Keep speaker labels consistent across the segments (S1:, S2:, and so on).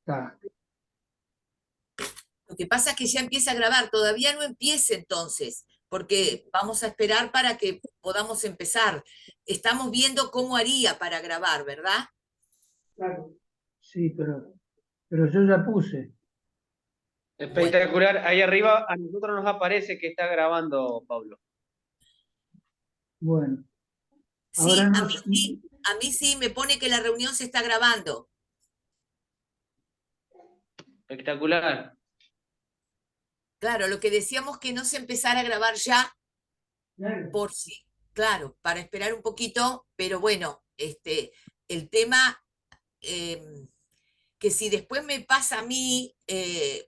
S1: Está.
S2: Lo que pasa es que ya empieza a grabar, todavía no empiece entonces, porque vamos a esperar para que podamos empezar. Estamos viendo cómo haría para grabar, ¿verdad?
S1: Claro. Sí, pero yo ya puse.
S2: Bueno,
S3: Espectacular. Ahí arriba a nosotros nos aparece que está grabando, Pablo.
S1: Bueno, ahora
S2: sí,
S1: no.
S2: a mí sí me pone que la reunión se está grabando.
S3: Espectacular.
S2: Claro, lo que decíamos que no se empezara a grabar ya,
S1: Claro.
S2: por sí, claro, para esperar un poquito, pero bueno, el tema eh, que si después me pasa a mí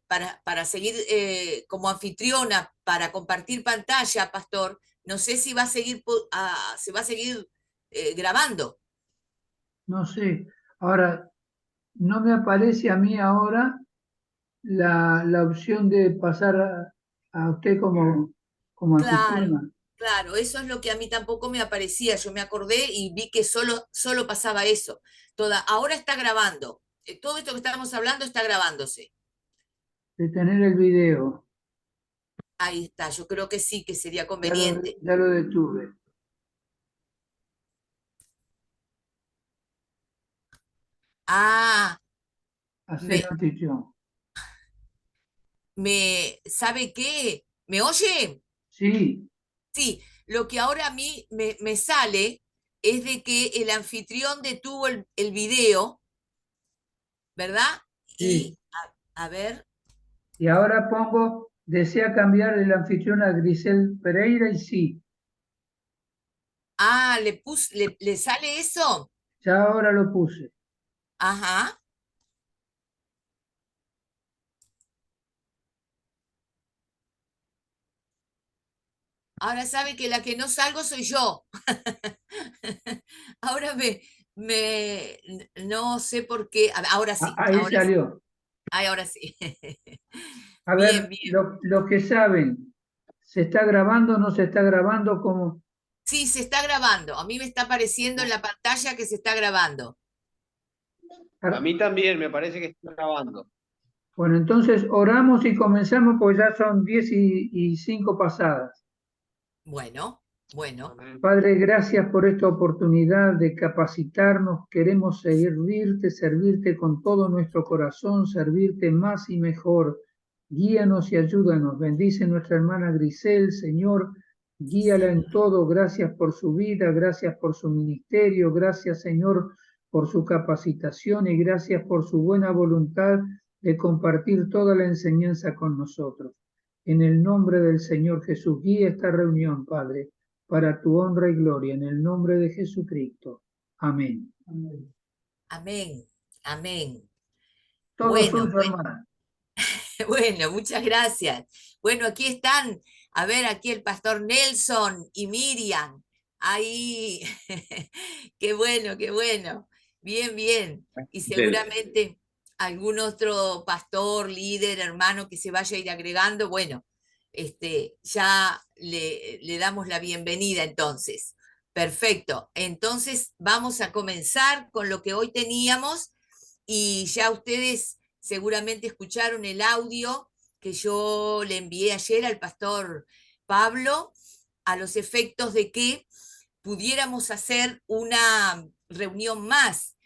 S2: para seguir como anfitriona, para compartir pantalla, Pastor, no sé si va a seguir, se va a seguir grabando.
S1: No sé. Ahora, no me aparece a mí ahora la opción de pasar a usted como
S2: Claro,
S1: anfitriona.
S2: claro, eso es lo que a mí tampoco me aparecía. Yo me acordé y vi que solo pasaba eso. Ahora está grabando. Todo esto que estábamos hablando está grabándose.
S1: De tener el video.
S2: Ahí está, yo creo que sí, que sería
S1: Ya
S2: conveniente.
S1: ya lo detuve.
S2: Ah,
S1: Hacer
S2: me,
S1: anfitrión.
S2: ¿sabe qué? ¿Me oye?
S1: Sí,
S2: Sí, lo que ahora a mí me sale es de que el anfitrión detuvo el video, ¿verdad?
S1: sí.
S2: Y, a ver,
S1: Y ahora pongo, desea cambiar el anfitrión a Grisel Pereira y sí,
S2: le sale eso.
S1: ya ahora lo puse.
S2: Ajá. Ahora sabe que la que no salgo soy yo. Ahora no sé por qué. Ahora sí,
S1: Ahí
S2: ahora sí.
S1: salió.
S2: Ay, ahora sí.
S1: A
S2: Bien,
S1: ver,
S2: bien.
S1: los que saben, ¿se está grabando o no se está grabando? Como
S2: Sí, se está grabando. A mí me está apareciendo en la pantalla que se está grabando.
S3: A mí también me parece que está grabando.
S1: Bueno, entonces oramos y comenzamos, pues ya son 10:05 pasadas.
S2: Bueno, bueno.
S3: Amén.
S1: Padre, gracias por esta oportunidad de capacitarnos. Queremos servirte con todo nuestro corazón, servirte más y mejor. Guíanos y ayúdanos. Bendice nuestra hermana Grisel, Señor.
S2: Sí,
S1: Guíala
S2: Señor.
S1: en todo. Gracias por su vida, gracias por su ministerio, gracias, Señor, por su capacitación y gracias por su buena voluntad de compartir toda la enseñanza con nosotros. En el nombre del Señor Jesús, guía esta reunión, Padre para tu honra y gloria, en el nombre de Jesucristo. Amén. Amén.
S2: Amén. Amén.
S1: Todo
S2: Bueno,
S1: suyo, hermana.
S2: bueno, muchas gracias. Bueno, aquí están. A ver, aquí el pastor Nelson y Miriam. Ahí. Qué bueno, qué bueno. Bien, bien. Y seguramente algún otro pastor, líder, hermano que se vaya a ir agregando, bueno, ya le damos la bienvenida entonces. Perfecto. Entonces vamos a comenzar con lo que hoy teníamos y ya ustedes seguramente escucharon el audio que yo le envié ayer al pastor Pablo a los efectos de que pudiéramos hacer una reunión más.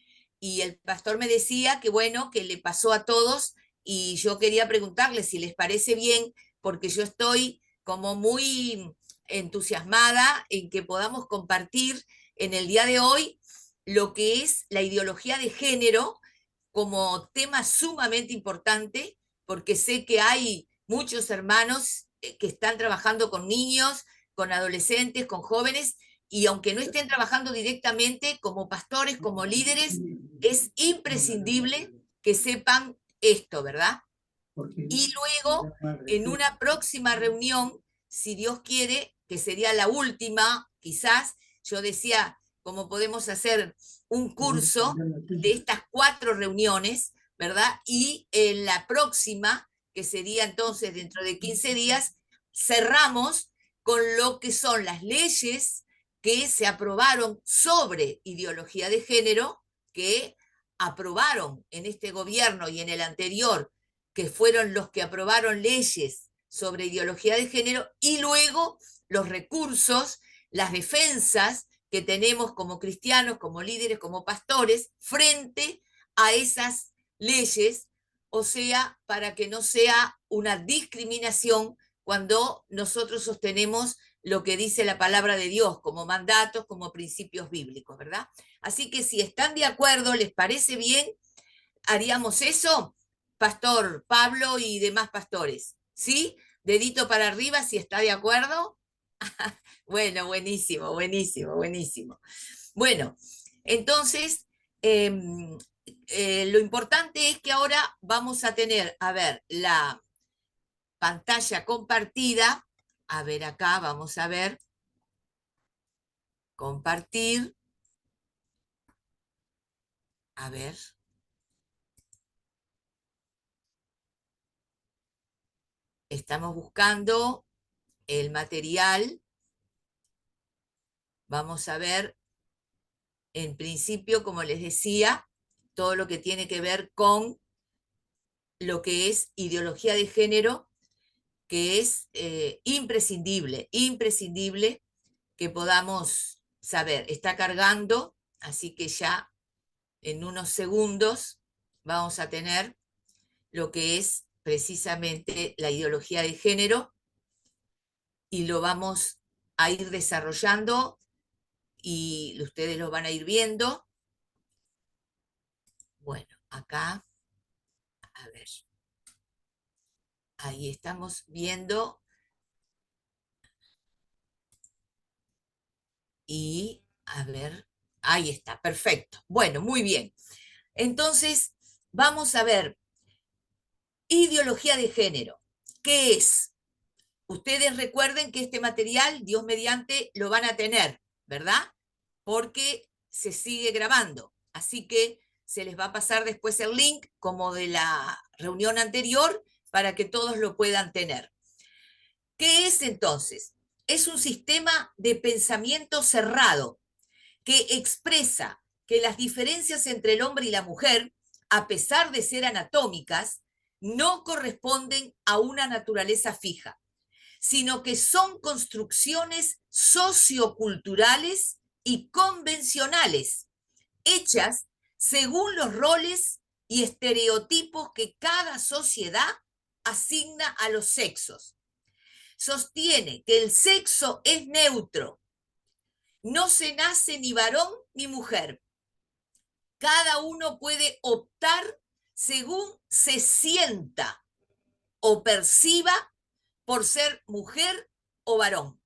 S2: Y el pastor me decía que bueno, que le pasó a todos y yo quería preguntarle si les parece bien, porque yo estoy como muy entusiasmada en que podamos compartir en el día de hoy lo que es la ideología de género como tema sumamente importante, porque sé que hay muchos hermanos que están trabajando con niños, con adolescentes, con jóvenes, y aunque no estén trabajando directamente como pastores, como líderes, es imprescindible que sepan esto, ¿verdad?
S1: Porque
S2: Y luego, en una próxima reunión, si Dios quiere, que sería la última, quizás, yo decía, cómo podemos hacer un curso de estas 4 reuniones, ¿verdad? Y en la próxima, que sería entonces dentro de 15 días, cerramos con lo que son las leyes que se aprobaron sobre ideología de género, que aprobaron en este gobierno y en el anterior, que fueron los que aprobaron leyes sobre ideología de género, y luego los recursos, las defensas que tenemos como cristianos, como líderes, como pastores, frente a esas leyes, o sea, para que no sea una discriminación cuando nosotros sostenemos lo que dice la palabra de Dios como mandatos, como principios bíblicos, ¿verdad? Así que si están de acuerdo, ¿les parece bien? ¿Haríamos eso, Pastor Pablo y demás pastores? ¿Sí? Dedito para arriba si está de acuerdo. Bueno, buenísimo, buenísimo, buenísimo. Bueno, entonces, lo importante es que ahora vamos a tener, a ver, la pantalla compartida. A ver acá, vamos a ver. Compartir. A ver. Estamos buscando el material. Vamos a ver, en principio, como les decía, todo lo que tiene que ver con lo que es ideología de género, que es imprescindible, imprescindible que podamos saber. Está cargando, así que ya en unos segundos vamos a tener lo que es precisamente la ideología de género y lo vamos a ir desarrollando y ustedes lo van a ir viendo. Bueno, acá, a ver, ahí estamos viendo y a ver, ahí está, perfecto. Bueno, muy bien. Entonces, vamos a ver, ideología de género. ¿Qué es? Ustedes recuerden que este material, Dios mediante, lo van a tener, ¿verdad? Porque se sigue grabando. Así que se les va a pasar después el link, como de la reunión anterior, para que todos lo puedan tener. ¿Qué es entonces? Es un sistema de pensamiento cerrado que expresa que las diferencias entre el hombre y la mujer, a pesar de ser anatómicas, no corresponden a una naturaleza fija, sino que son construcciones socioculturales y convencionales, hechas según los roles y estereotipos que cada sociedad asigna a los sexos. Sostiene que el sexo es neutro, no se nace ni varón ni mujer. Cada uno puede optar según se sienta o perciba por ser mujer o varón.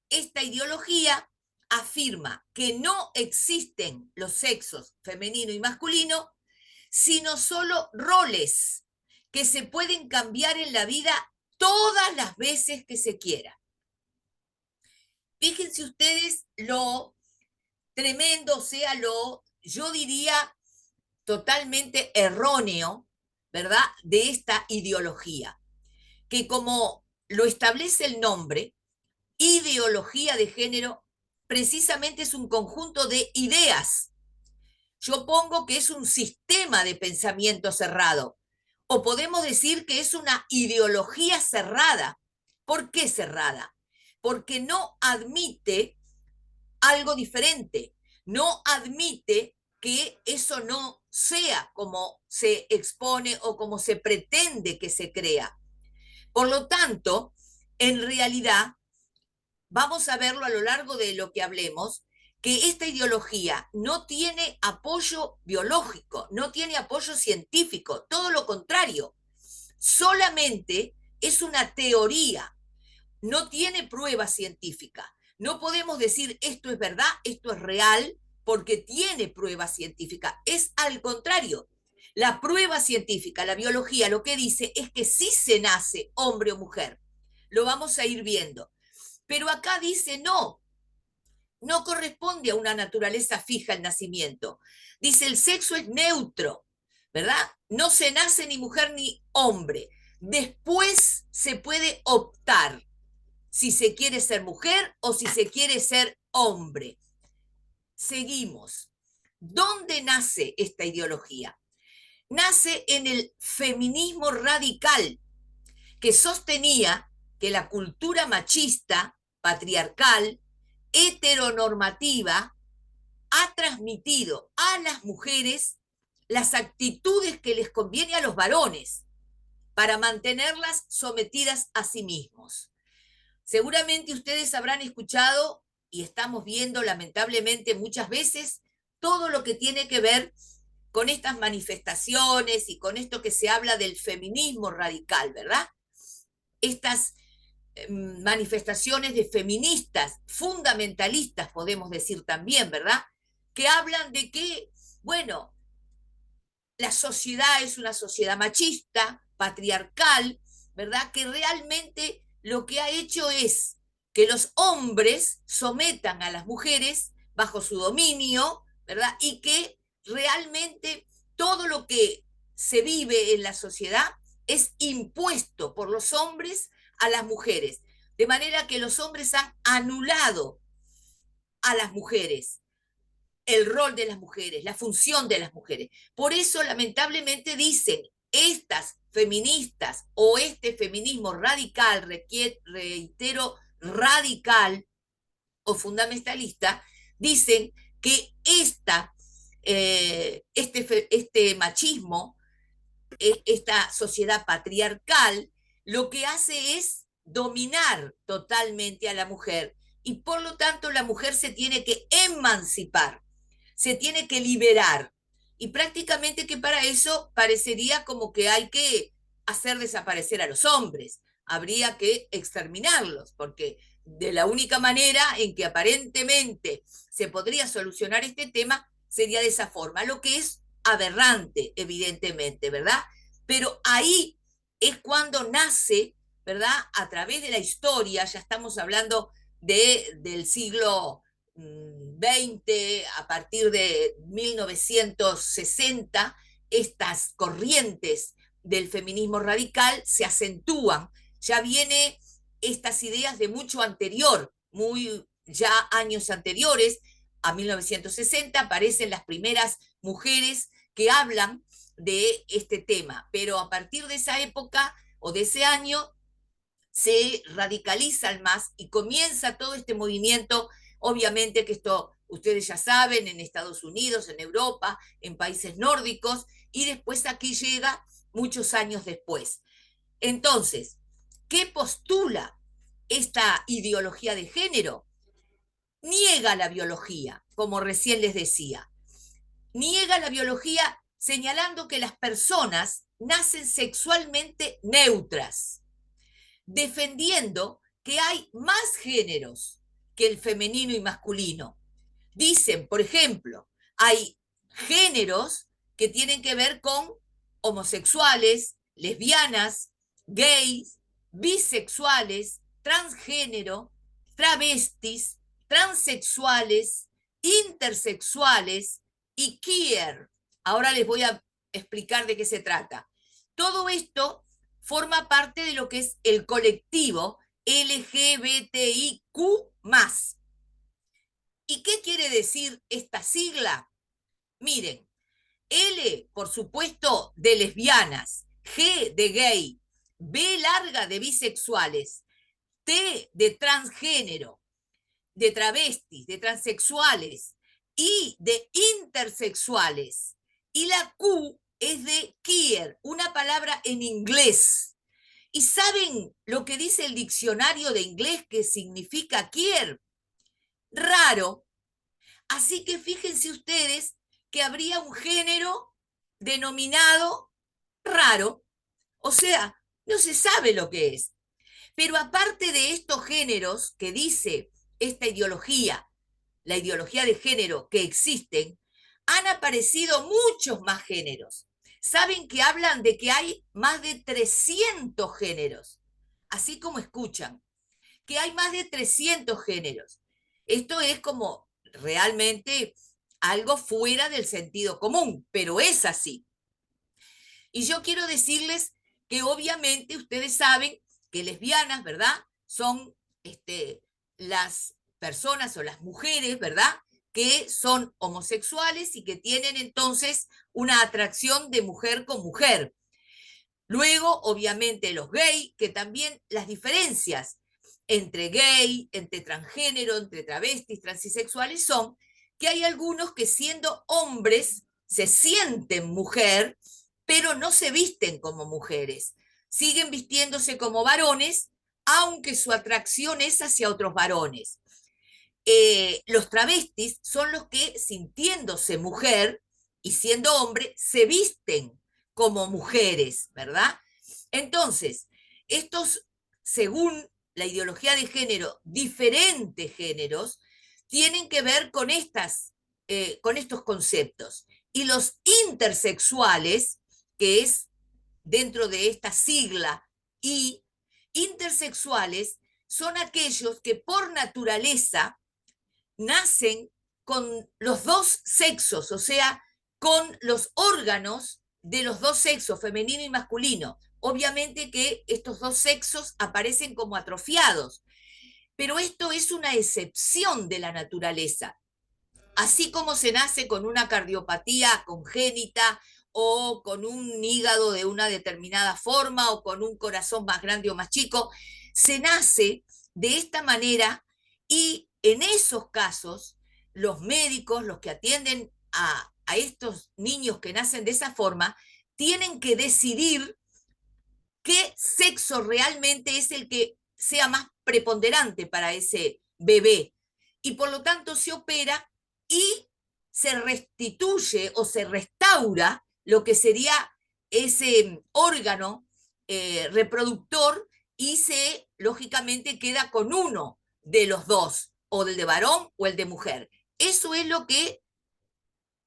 S2: Esta ideología afirma que no existen los sexos femenino y masculino, sino solo roles que se pueden cambiar en la vida todas las veces que se quiera. Fíjense ustedes lo tremendo, o sea, yo diría, totalmente erróneo, ¿verdad?, de esta ideología, que como lo establece el nombre, ideología de género, precisamente es un conjunto de ideas. Yo pongo que es un sistema de pensamiento cerrado, o podemos decir que es una ideología cerrada. ¿Por qué cerrada? Porque no admite algo diferente, no admite que eso no sea como se expone o como se pretende que se crea. Por lo tanto, en realidad, vamos a verlo a lo largo de lo que hablemos, que esta ideología no tiene apoyo biológico, no tiene apoyo científico, todo lo contrario, solamente es una teoría, no tiene prueba científica. No podemos decir esto es verdad, esto es real, porque tiene prueba científica. Es al contrario. La prueba científica, la biología, lo que dice es que sí se nace hombre o mujer. Lo vamos a ir viendo. Pero acá dice no, no corresponde a una naturaleza fija el nacimiento. Dice el sexo es neutro, ¿verdad? No se nace ni mujer ni hombre. Después se puede optar si se quiere ser mujer o si se quiere ser hombre. Seguimos. ¿Dónde nace esta ideología? Nace en el feminismo radical, que sostenía que la cultura machista, patriarcal, heteronormativa, ha transmitido a las mujeres las actitudes que les conviene a los varones para mantenerlas sometidas a sí mismos. Seguramente ustedes habrán escuchado, y estamos viendo lamentablemente muchas veces, todo lo que tiene que ver con estas manifestaciones y con esto que se habla del feminismo radical, ¿verdad? Estas manifestaciones de feministas, fundamentalistas, podemos decir también, ¿verdad? Que hablan de que, bueno, la sociedad es una sociedad machista, patriarcal, ¿verdad? Que realmente lo que ha hecho es que los hombres sometan a las mujeres bajo su dominio, ¿verdad? Y que realmente todo lo que se vive en la sociedad es impuesto por los hombres a las mujeres. De manera que los hombres han anulado a las mujeres, el rol de las mujeres, la función de las mujeres. Por eso, lamentablemente, dicen estas feministas o este feminismo radical, reitero, radical o fundamentalista, dicen que este machismo, esta sociedad patriarcal, lo que hace es dominar totalmente a la mujer y por lo tanto la mujer se tiene que emancipar, se tiene que liberar. Y prácticamente que para eso parecería como que hay que hacer desaparecer a los hombres. Habría que exterminarlos, porque de la única manera en que aparentemente se podría solucionar este tema sería de esa forma, lo que es aberrante, evidentemente, ¿verdad? Pero ahí es cuando nace, ¿verdad? A través de la historia, ya estamos hablando del siglo XX, a partir de 1960, estas corrientes del feminismo radical se acentúan. Ya viene estas ideas de mucho anterior, muy ya años anteriores, a 1960 aparecen las primeras mujeres que hablan de este tema, pero a partir de esa época o de ese año se radicalizan más y comienza todo este movimiento, obviamente que esto ustedes ya saben, en Estados Unidos, en Europa, en países nórdicos, y después aquí llega muchos años después. Entonces, ¿qué postula esta ideología de género? Niega la biología, como recién les decía. Niega la biología señalando que las personas nacen sexualmente neutras, defendiendo que hay más géneros que el femenino y masculino. Dicen, por ejemplo, hay géneros que tienen que ver con homosexuales, lesbianas, gays, bisexuales, transgénero, travestis, transexuales, intersexuales y queer. Ahora les voy a explicar de qué se trata. Todo esto forma parte de lo que es el colectivo LGBTIQ+. ¿Y qué quiere decir esta sigla? Miren, L, por supuesto, de lesbianas, G de gay, B larga de bisexuales, T de transgénero, de travestis, de transexuales, I de intersexuales. Y la Q es de queer, una palabra en inglés. ¿Y saben lo que dice el diccionario de inglés que significa queer? Raro. Así que fíjense ustedes que habría un género denominado raro. O sea, no se sabe lo que es. Pero aparte de estos géneros que dice esta ideología, la ideología de género que existen, han aparecido muchos más géneros. Saben que hablan de que hay más de 300 géneros, así como escuchan, que hay más de 300 géneros. Esto es como realmente algo fuera del sentido común, pero es así. Y yo quiero decirles que obviamente ustedes saben que lesbianas, ¿verdad? Son las personas o las mujeres, ¿verdad? que son homosexuales y que tienen entonces una atracción de mujer con mujer. Luego, obviamente, los gay, que también las diferencias entre gay, entre transgénero, entre travestis, transisexuales son que hay algunos que siendo hombres se sienten mujer, pero no se visten como mujeres. Siguen vistiéndose como varones, aunque su atracción es hacia otros varones. Los travestis son los que, sintiéndose mujer y siendo hombre, se visten como mujeres, ¿verdad? Entonces, estos, según la ideología de género, diferentes géneros, tienen que ver con estos conceptos. Y los intersexuales, que es dentro de esta sigla, y intersexuales son aquellos que por naturaleza nacen con los dos sexos, o sea, con los órganos de los dos sexos, femenino y masculino. Obviamente que estos dos sexos aparecen como atrofiados, pero esto es una excepción de la naturaleza. Así como se nace con una cardiopatía congénita o con un hígado de una determinada forma o con un corazón más grande o más chico, se nace de esta manera y en esos casos los médicos, los que atienden a estos niños que nacen de esa forma, tienen que decidir qué sexo realmente es el que sea más preponderante para ese bebé. Y por lo tanto se opera y se restituye o se restaura lo que sería ese órgano reproductor y se, lógicamente, queda con uno de los dos, o el de varón o el de mujer. Eso es lo que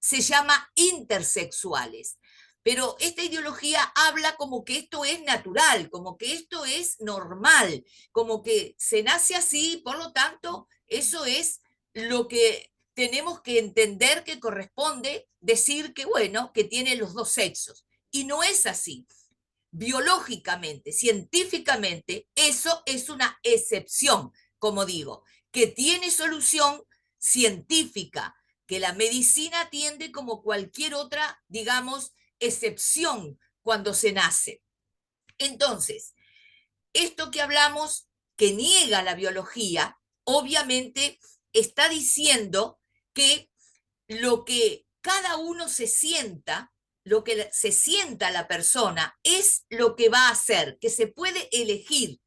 S2: se llama intersexuales. Pero esta ideología habla como que esto es natural, como que esto es normal, como que se nace así, por lo tanto, eso es lo que tenemos que entender que corresponde decir que, bueno, que tiene los dos sexos. Y no es así. Biológicamente, científicamente, eso es una excepción, como digo, que tiene solución científica, que la medicina atiende como cualquier otra, digamos, excepción cuando se nace. Entonces, esto que hablamos, que niega la biología, obviamente está diciendo que lo que cada uno se sienta, lo que se sienta la persona, es lo que va a hacer, que se puede elegir,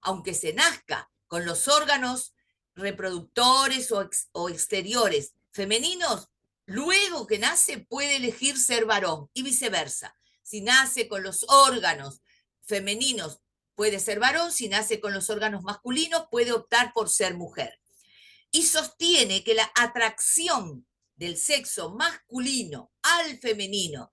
S2: aunque se nazca con los órganos reproductores o exteriores femeninos, luego que nace puede elegir ser varón y viceversa. Si nace con los órganos femeninos, puede ser varón, si nace con los órganos masculinos, puede optar por ser mujer. Y sostiene que la atracción del sexo masculino al femenino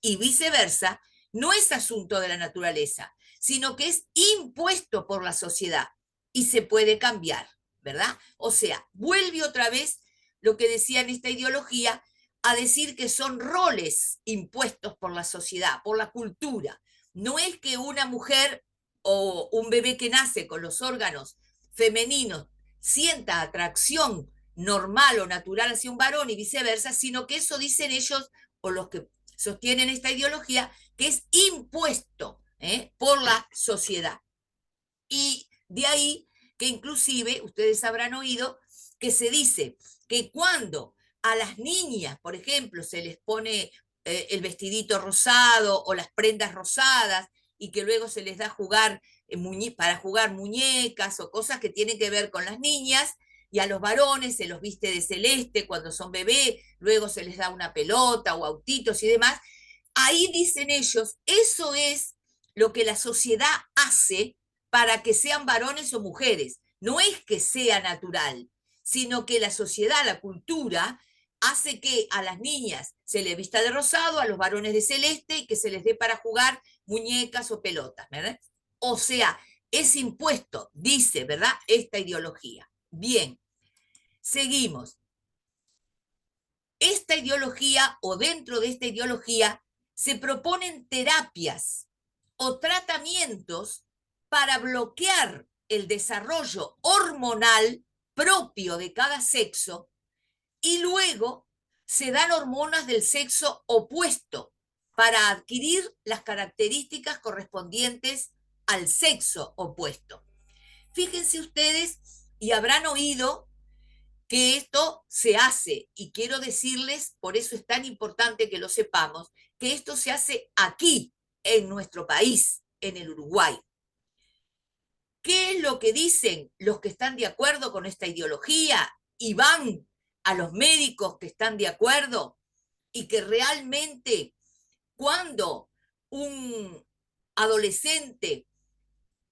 S2: y viceversa no es asunto de la naturaleza, sino que es impuesto por la sociedad y se puede cambiar, ¿verdad? O sea, vuelve otra vez lo que decía en esta ideología a decir que son roles impuestos por la sociedad, por la cultura. No es que una mujer o un bebé que nace con los órganos femeninos sienta atracción normal o natural hacia un varón y viceversa, sino que eso dicen ellos o los que sostienen esta ideología, que es impuesto por la sociedad. Y de ahí que inclusive ustedes habrán oído que se dice que cuando a las niñas, por ejemplo, se les pone el vestidito rosado o las prendas rosadas y que luego se les da jugar para jugar muñecas o cosas que tienen que ver con las niñas, y a los varones se los viste de celeste cuando son bebés, luego se les da una pelota o autitos y demás. Ahí dicen ellos, eso es lo que la sociedad hace para que sean varones o mujeres. No es que sea natural, sino que la sociedad, la cultura, hace que a las niñas se les vista de rosado, a los varones de celeste y que se les dé para jugar muñecas o pelotas, ¿verdad? O sea, es impuesto, dice, ¿verdad? Esta ideología. Bien, seguimos. Esta ideología o dentro de esta ideología se proponen terapias o tratamientos para bloquear el desarrollo hormonal propio de cada sexo y luego se dan hormonas del sexo opuesto para adquirir las características correspondientes al sexo opuesto. Fíjense ustedes, y habrán oído que esto se hace, y quiero decirles, por eso es tan importante que lo sepamos, que esto se hace aquí, en nuestro país, en el Uruguay. ¿Qué es lo que dicen los que están de acuerdo con esta ideología y van a los médicos que están de acuerdo y que realmente cuando un adolescente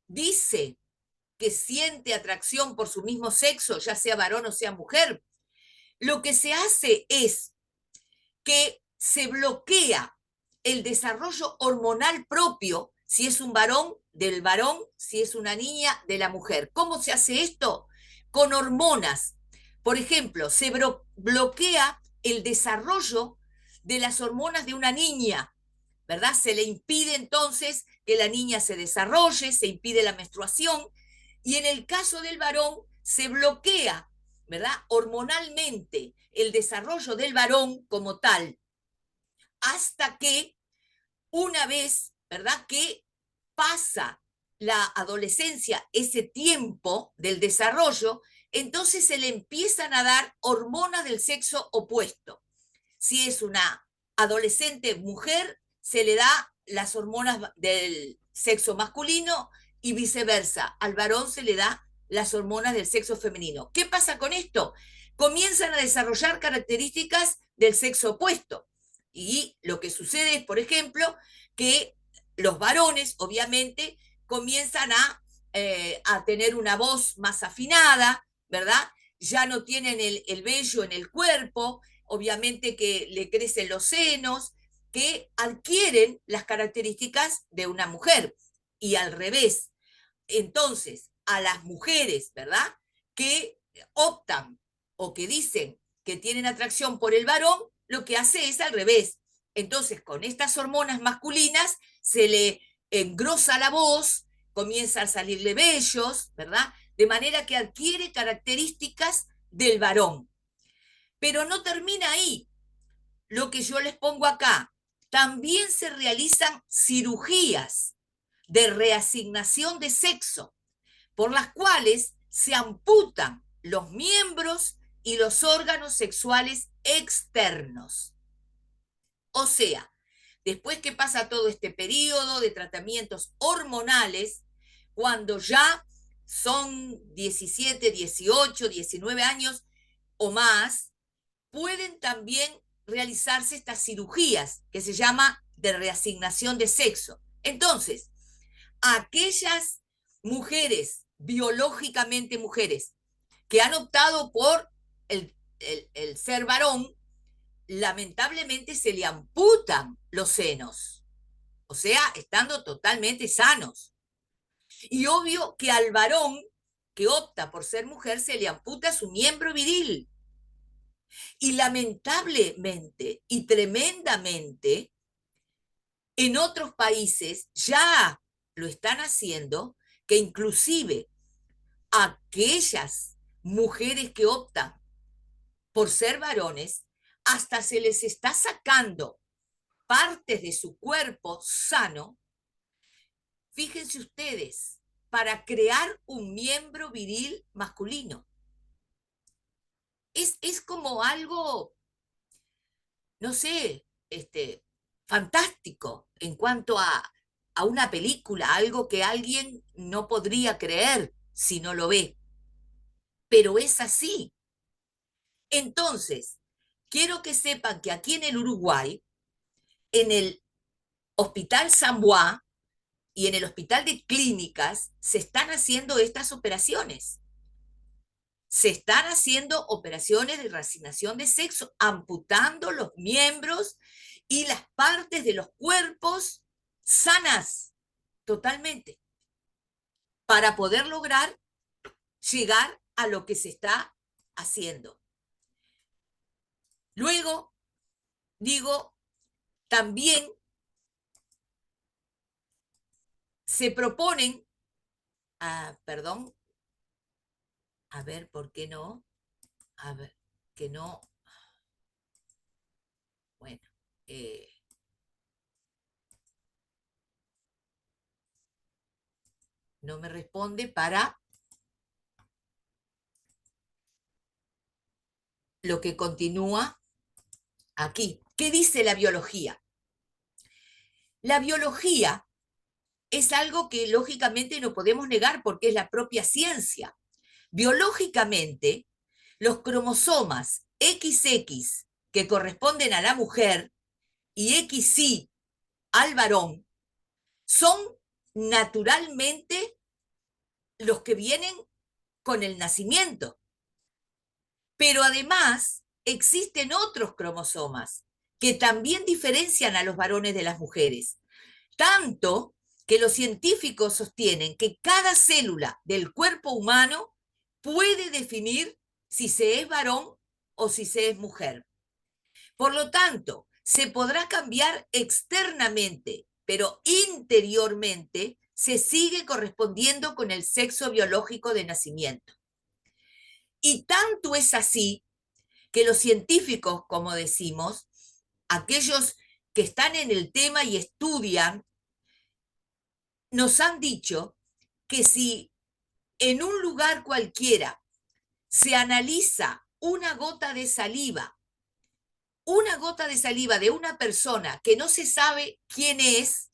S2: dice que siente atracción por su mismo sexo, ya sea varón o sea mujer, lo que se hace es que se bloquea el desarrollo hormonal propio, si es un varón, del varón, si es una niña, de la mujer. ¿Cómo se hace esto? Con hormonas. Por ejemplo, se bloquea el desarrollo de las hormonas de una niña, ¿verdad? Se le impide entonces que la niña se desarrolle, se impide la menstruación, y en el caso del varón se bloquea, ¿verdad? Hormonalmente el desarrollo del varón como tal, hasta que una vez, ¿verdad? Que pasa la adolescencia, ese tiempo del desarrollo, entonces se le empiezan a dar hormonas del sexo opuesto. Si es una adolescente mujer, se le da las hormonas del sexo masculino y viceversa. Al varón se le da las hormonas del sexo femenino. ¿Qué pasa con esto? Comienzan a desarrollar características del sexo opuesto. Y lo que sucede es, por ejemplo, que los varones, obviamente, comienzan a tener una voz más afinada, ¿verdad? Ya no tienen el vello en el cuerpo, obviamente que le crecen los senos, que adquieren las características de una mujer. Y al revés. Entonces, a las mujeres, ¿verdad? Que optan o que dicen que tienen atracción por el varón, lo que hace es al revés. Entonces, con estas hormonas masculinas se le engrosa la voz, comienza a salirle vellos, ¿verdad? De manera que adquiere características del varón. Pero no termina ahí. Lo que yo les pongo acá, también se realizan cirugías de reasignación de sexo, por las cuales se amputan los miembros y los órganos sexuales externos. O sea, después que pasa todo este periodo de tratamientos hormonales, cuando ya son 17, 18, 19 años o más, pueden también realizarse estas cirugías que se llama de reasignación de sexo. Entonces, aquellas mujeres, biológicamente mujeres, que han optado por el ser varón, lamentablemente se le amputan los senos, o sea, estando totalmente sanos. Y obvio que al varón que opta por ser mujer se le amputa su miembro viril. Y lamentablemente y tremendamente, en otros países ya lo están haciendo, que inclusive aquellas mujeres que optan por ser varones, hasta se les está sacando partes de su cuerpo sano, fíjense ustedes, para crear un miembro viril masculino. Es como algo, no sé, fantástico en cuanto a una película, algo que alguien no podría creer si no lo ve. Pero es así. Entonces, quiero que sepan que aquí en el Uruguay, en el Hospital San Bois y en el Hospital de Clínicas, se están haciendo estas operaciones. Se están haciendo operaciones de reasignación de sexo, amputando los miembros y las partes de los cuerpos sanas, totalmente, para poder lograr llegar a lo que se está haciendo. Luego, digo, también se proponen, perdón, a ver, ¿por qué no? A ver, que no, no me responde para lo que continúa aquí. ¿Qué dice la biología? La biología es algo que lógicamente no podemos negar porque es la propia ciencia. Biológicamente, los cromosomas XX que corresponden a la mujer y XY al varón son naturalmente los que vienen con el nacimiento. Pero además existen otros cromosomas que también diferencian a los varones de las mujeres. Tanto que los científicos sostienen que cada célula del cuerpo humano puede definir si se es varón o si se es mujer. Por lo tanto, se podrá cambiar externamente, pero interiormente se sigue correspondiendo con el sexo biológico de nacimiento. Y tanto es así que los científicos, como decimos, aquellos que están en el tema y estudian, nos han dicho que si en un lugar cualquiera se analiza una gota de saliva de una persona que no se sabe quién es,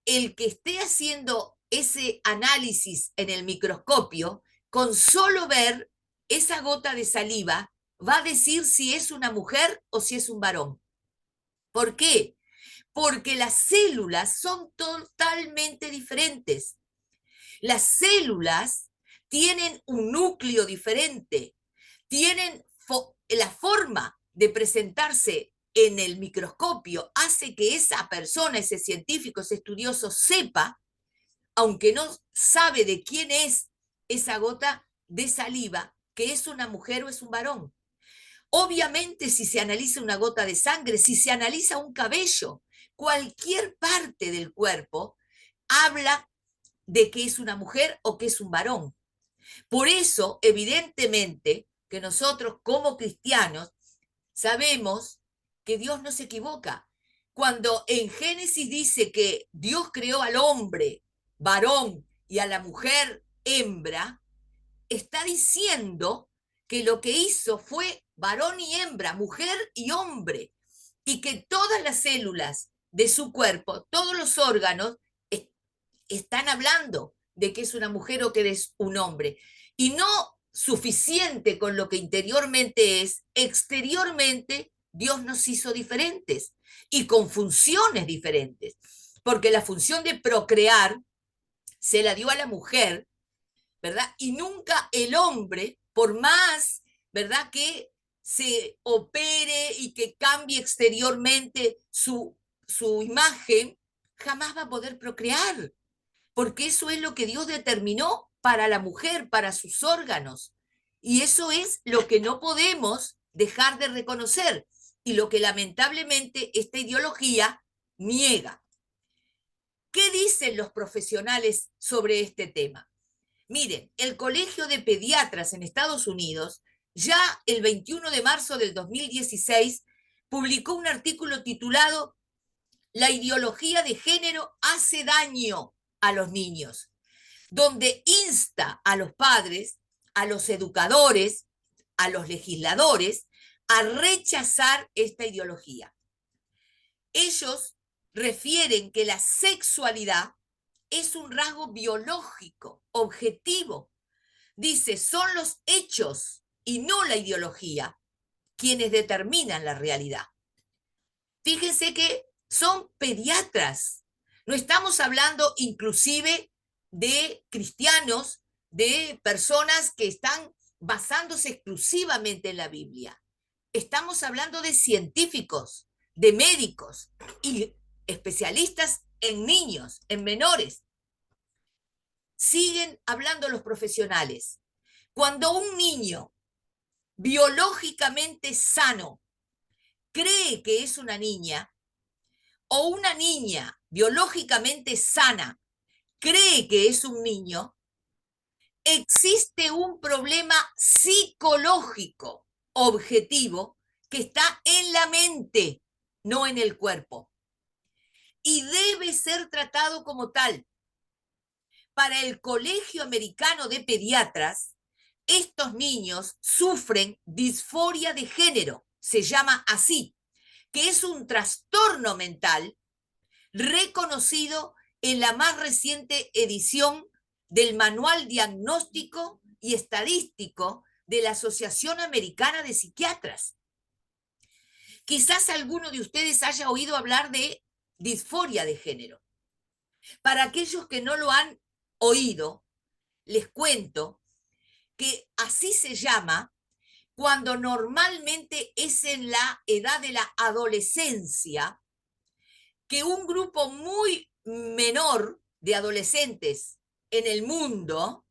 S2: el que esté haciendo ese análisis en el microscopio, con solo ver esa gota de saliva, va a decir si es una mujer o si es un varón. ¿Por qué? Porque las células son totalmente diferentes. Las células tienen un núcleo diferente, tienen la forma de presentarse en el microscopio, hace que esa persona, ese científico, ese estudioso sepa, aunque no sabe de quién es esa gota de saliva, que es una mujer o es un varón. Obviamente, si se analiza una gota de sangre, si se analiza un cabello, cualquier parte del cuerpo habla de que es una mujer o que es un varón. Por eso, evidentemente, que nosotros como cristianos sabemos que Dios no se equivoca. Cuando en Génesis dice que Dios creó al hombre varón y a la mujer hembra, está diciendo que lo que hizo fue varón y hembra, mujer y hombre, y que todas las células de su cuerpo, todos los órganos, están hablando de que es una mujer o que es un hombre. Y no suficiente con lo que interiormente es, exteriormente Dios nos hizo diferentes y con funciones diferentes. Porque la función de procrear se la dio a la mujer, ¿verdad? Y nunca el hombre, por más, ¿verdad?, que se opere y que cambie exteriormente su imagen, jamás va a poder procrear, porque eso es lo que Dios determinó para la mujer, para sus órganos. Y eso es lo que no podemos dejar de reconocer y lo que lamentablemente esta ideología niega. ¿Qué dicen los profesionales sobre este tema? Miren, el Colegio de Pediatras en Estados Unidos, ya el 21 de marzo del 2016, publicó un artículo titulado "La ideología de género hace daño a los niños", donde insta a los padres, a los educadores, a los legisladores a rechazar esta ideología. Ellos refieren que la sexualidad es un rasgo biológico, objetivo. Dice, son los hechos y no la ideología quienes determinan la realidad. Fíjense que son pediatras. No estamos hablando inclusive de cristianos, de personas que están basándose exclusivamente en la Biblia. Estamos hablando de científicos, de médicos y especialistas en niños, en menores. Siguen hablando los profesionales. Cuando un niño biológicamente sano cree que es una niña, o una niña biológicamente sana cree que es un niño, existe un problema psicológico objetivo que está en la mente no en el cuerpo. Y debe ser tratado como tal. Para el Colegio Americano de Pediatras, estos niños sufren disforia de género, se llama así, que es un trastorno mental reconocido en la más reciente edición del Manual Diagnóstico y Estadístico de la Asociación Americana de Psiquiatras. Quizás alguno de ustedes haya oído hablar de disforia de género. Para aquellos que no lo han oído, les cuento que así se llama cuando normalmente es en la edad de la adolescencia que un grupo muy menor de adolescentes en el mundo,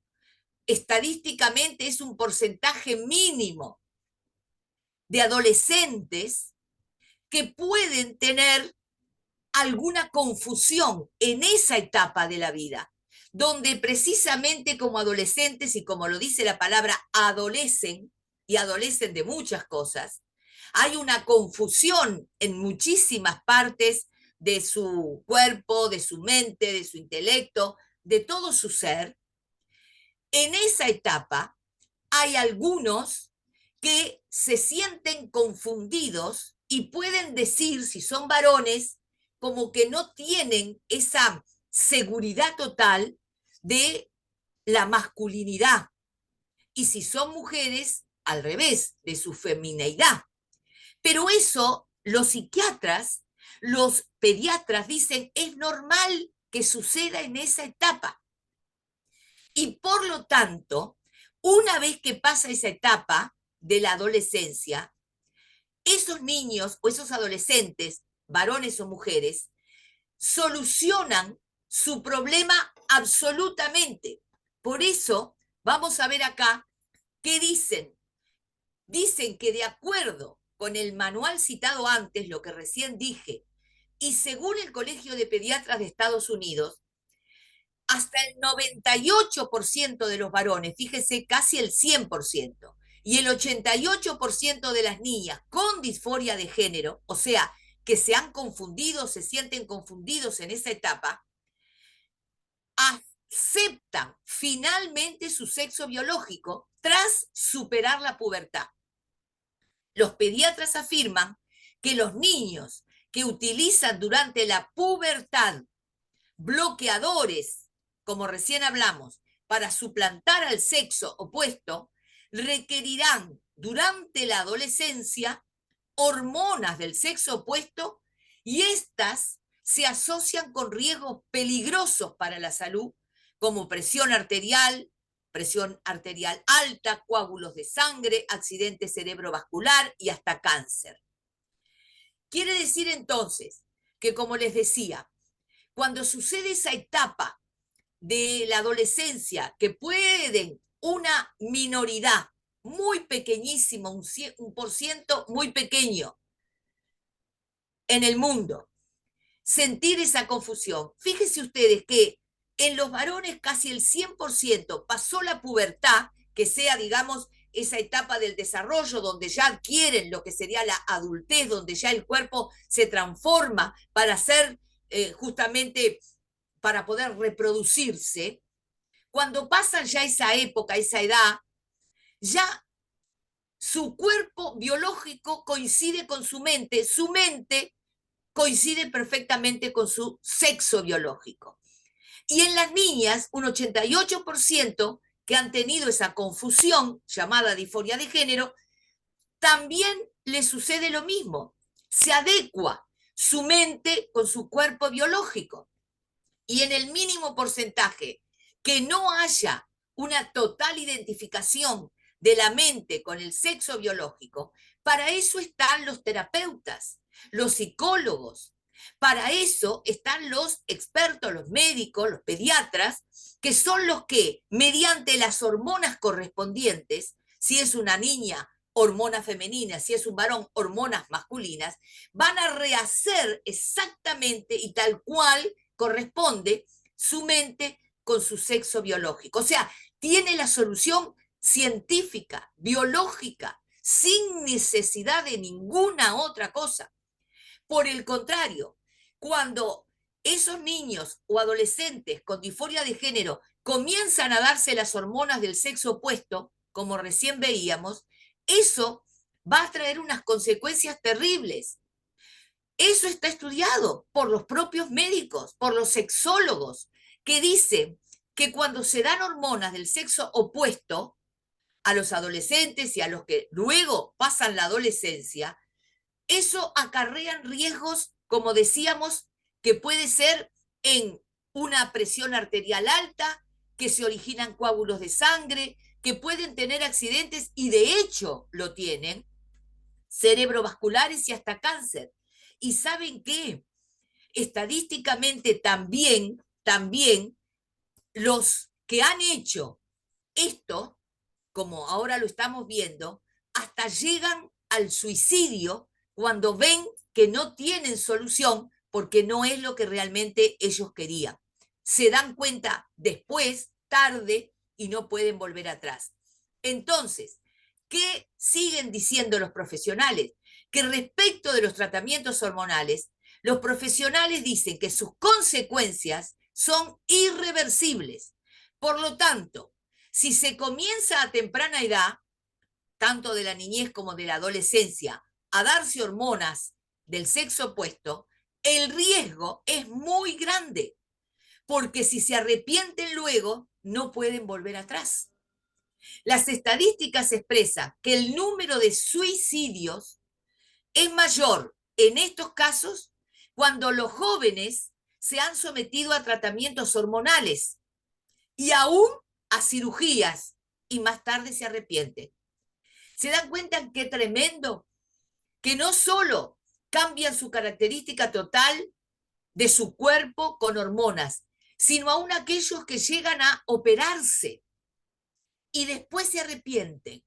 S2: estadísticamente es un porcentaje mínimo de adolescentes que pueden tener alguna confusión en esa etapa de la vida, donde precisamente como adolescentes, y como lo dice la palabra, adolecen, y adolecen de muchas cosas, hay una confusión en muchísimas partes de su cuerpo, de su mente, de su intelecto, de todo su ser. En esa etapa hay algunos que se sienten confundidos y pueden decir, si son varones, como que no tienen esa seguridad total de la masculinidad. Y si son mujeres, al revés, de su femineidad. Pero eso los psiquiatras, los pediatras dicen, es normal que suceda en esa etapa. Y por lo tanto, una vez que pasa esa etapa de la adolescencia, esos niños o esos adolescentes, varones o mujeres, solucionan su problema absolutamente. Por eso, vamos a ver acá qué dicen. Dicen que de acuerdo con el manual citado antes, lo que recién dije, y según el Colegio de Pediatras de Estados Unidos, hasta el 98% de los varones, fíjese, casi el 100%, y el 88% de las niñas con disforia de género, o sea, que se han confundido, se sienten confundidos en esa etapa, aceptan finalmente su sexo biológico tras superar la pubertad. Los pediatras afirman que los niños que utilizan durante la pubertad bloqueadores, como recién hablamos, para suplantar al sexo opuesto, requerirán durante la adolescencia hormonas del sexo opuesto y estas se asocian con riesgos peligrosos para la salud, como presión arterial alta, coágulos de sangre, accidente cerebrovascular y hasta cáncer. Quiere decir entonces que, como les decía, cuando sucede esa etapa de la adolescencia, que pueden una minoridad muy pequeñísima, un % muy pequeño en el mundo, sentir esa confusión. Fíjense ustedes que en los varones casi el 100% pasó la pubertad, que sea, digamos, esa etapa del desarrollo donde ya adquieren lo que sería la adultez, donde ya el cuerpo se transforma para ser justamente para poder reproducirse. Cuando pasan ya esa época, esa edad, ya su cuerpo biológico coincide con su mente coincide perfectamente con su sexo biológico. Y en las niñas, un 88% que han tenido esa confusión llamada disforia de género, también le sucede lo mismo. Se adecua su mente con su cuerpo biológico. Y en el mínimo porcentaje que no haya una total identificación de la mente con el sexo biológico, para eso están los terapeutas, los psicólogos, para eso están los expertos, los médicos, los pediatras, que son los que, mediante las hormonas correspondientes, si es una niña, hormonas femeninas, si es un varón, hormonas masculinas, van a rehacer exactamente y tal cual corresponde su mente con su sexo biológico. O sea, tiene la solución científica, biológica, sin necesidad de ninguna otra cosa. Por el contrario, cuando esos niños o adolescentes con disforia de género comienzan a darse las hormonas del sexo opuesto, como recién veíamos, eso va a traer unas consecuencias terribles. Eso está estudiado por los propios médicos, por los sexólogos, que dicen que cuando se dan hormonas del sexo opuesto a los adolescentes y a los que luego pasan la adolescencia, eso acarrea riesgos, como decíamos, que puede ser en una presión arterial alta, que se originan coágulos de sangre, que pueden tener accidentes y de hecho lo tienen, cerebrovasculares y hasta cáncer. ¿Y saben qué? Estadísticamente también los que han hecho esto, como ahora lo estamos viendo, hasta llegan al suicidio cuando ven que no tienen solución porque no es lo que realmente ellos querían. Se dan cuenta después, tarde, y no pueden volver atrás. Entonces, ¿qué siguen diciendo los profesionales? Que respecto de los tratamientos hormonales, los profesionales dicen que sus consecuencias son irreversibles. Por lo tanto, si se comienza a temprana edad, tanto de la niñez como de la adolescencia, a darse hormonas del sexo opuesto, el riesgo es muy grande, porque si se arrepienten luego, no pueden volver atrás. Las estadísticas expresan que el número de suicidios es mayor en estos casos cuando los jóvenes se han sometido a tratamientos hormonales y aún a cirugías y más tarde se arrepienten. ¿Se dan cuenta qué tremendo? Que no solo cambian su característica total de su cuerpo con hormonas, sino aún aquellos que llegan a operarse y después se arrepienten.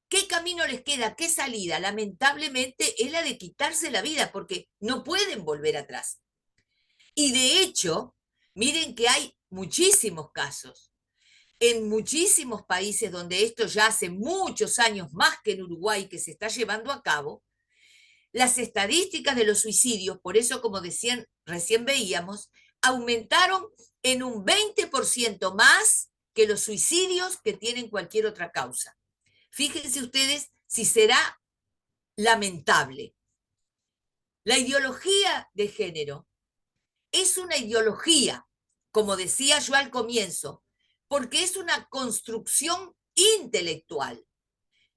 S2: ¿Qué camino les queda? ¿Qué salida? Lamentablemente es la de quitarse la vida porque no pueden volver atrás. Y de hecho, miren que hay muchísimos casos en muchísimos países donde esto ya hace muchos años, más que en Uruguay, que se está llevando a cabo, las estadísticas de los suicidios, por eso como decían, recién veíamos, aumentaron en un 20% más que los suicidios que tienen cualquier otra causa. Fíjense ustedes si será lamentable. La ideología de género es una ideología, como decía yo al comienzo, porque es una construcción intelectual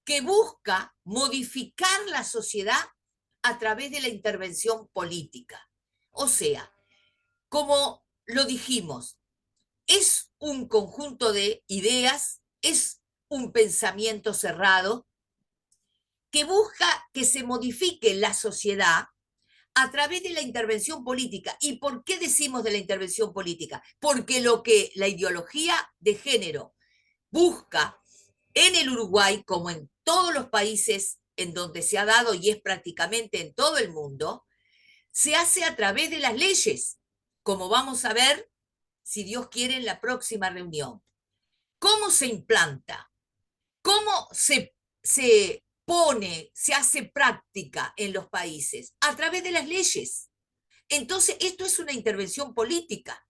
S2: que busca modificar la sociedad a través de la intervención política. O sea, como lo dijimos, es un conjunto de ideas, es un pensamiento cerrado que busca que se modifique la sociedad a través de la intervención política. ¿Y por qué decimos de la intervención política? Porque lo que la ideología de género busca en el Uruguay, como en todos los países en donde se ha dado y es prácticamente en todo el mundo, se hace a través de las leyes, como vamos a ver, si Dios quiere, en la próxima reunión. ¿Cómo se implanta? ¿Cómo se pone, se hace práctica en los países? A través de las leyes. Entonces, esto es una intervención política,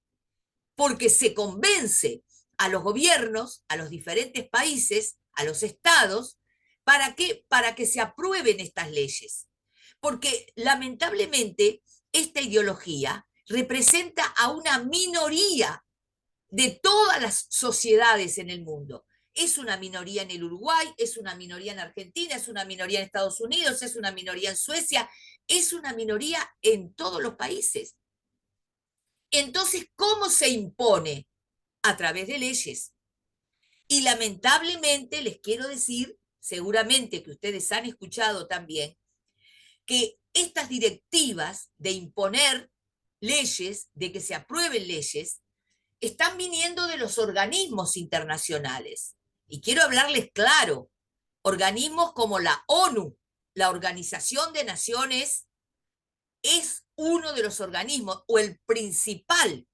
S2: porque se convence a los gobiernos, a los diferentes países, a los estados, ¿para qué? Para que se aprueben estas leyes. Porque lamentablemente esta ideología representa a una minoría de todas las sociedades en el mundo. Es una minoría en el Uruguay, es una minoría en Argentina, es una minoría en Estados Unidos, es una minoría en Suecia, es una minoría en todos los países. Entonces, ¿cómo se impone? A través de leyes. Y lamentablemente les quiero decir, seguramente que ustedes han escuchado también, que estas directivas de imponer leyes, de que se aprueben leyes, están viniendo de los organismos internacionales. Y quiero hablarles claro, organismos como la ONU, la Organización de Naciones, es uno de los organismos o el principal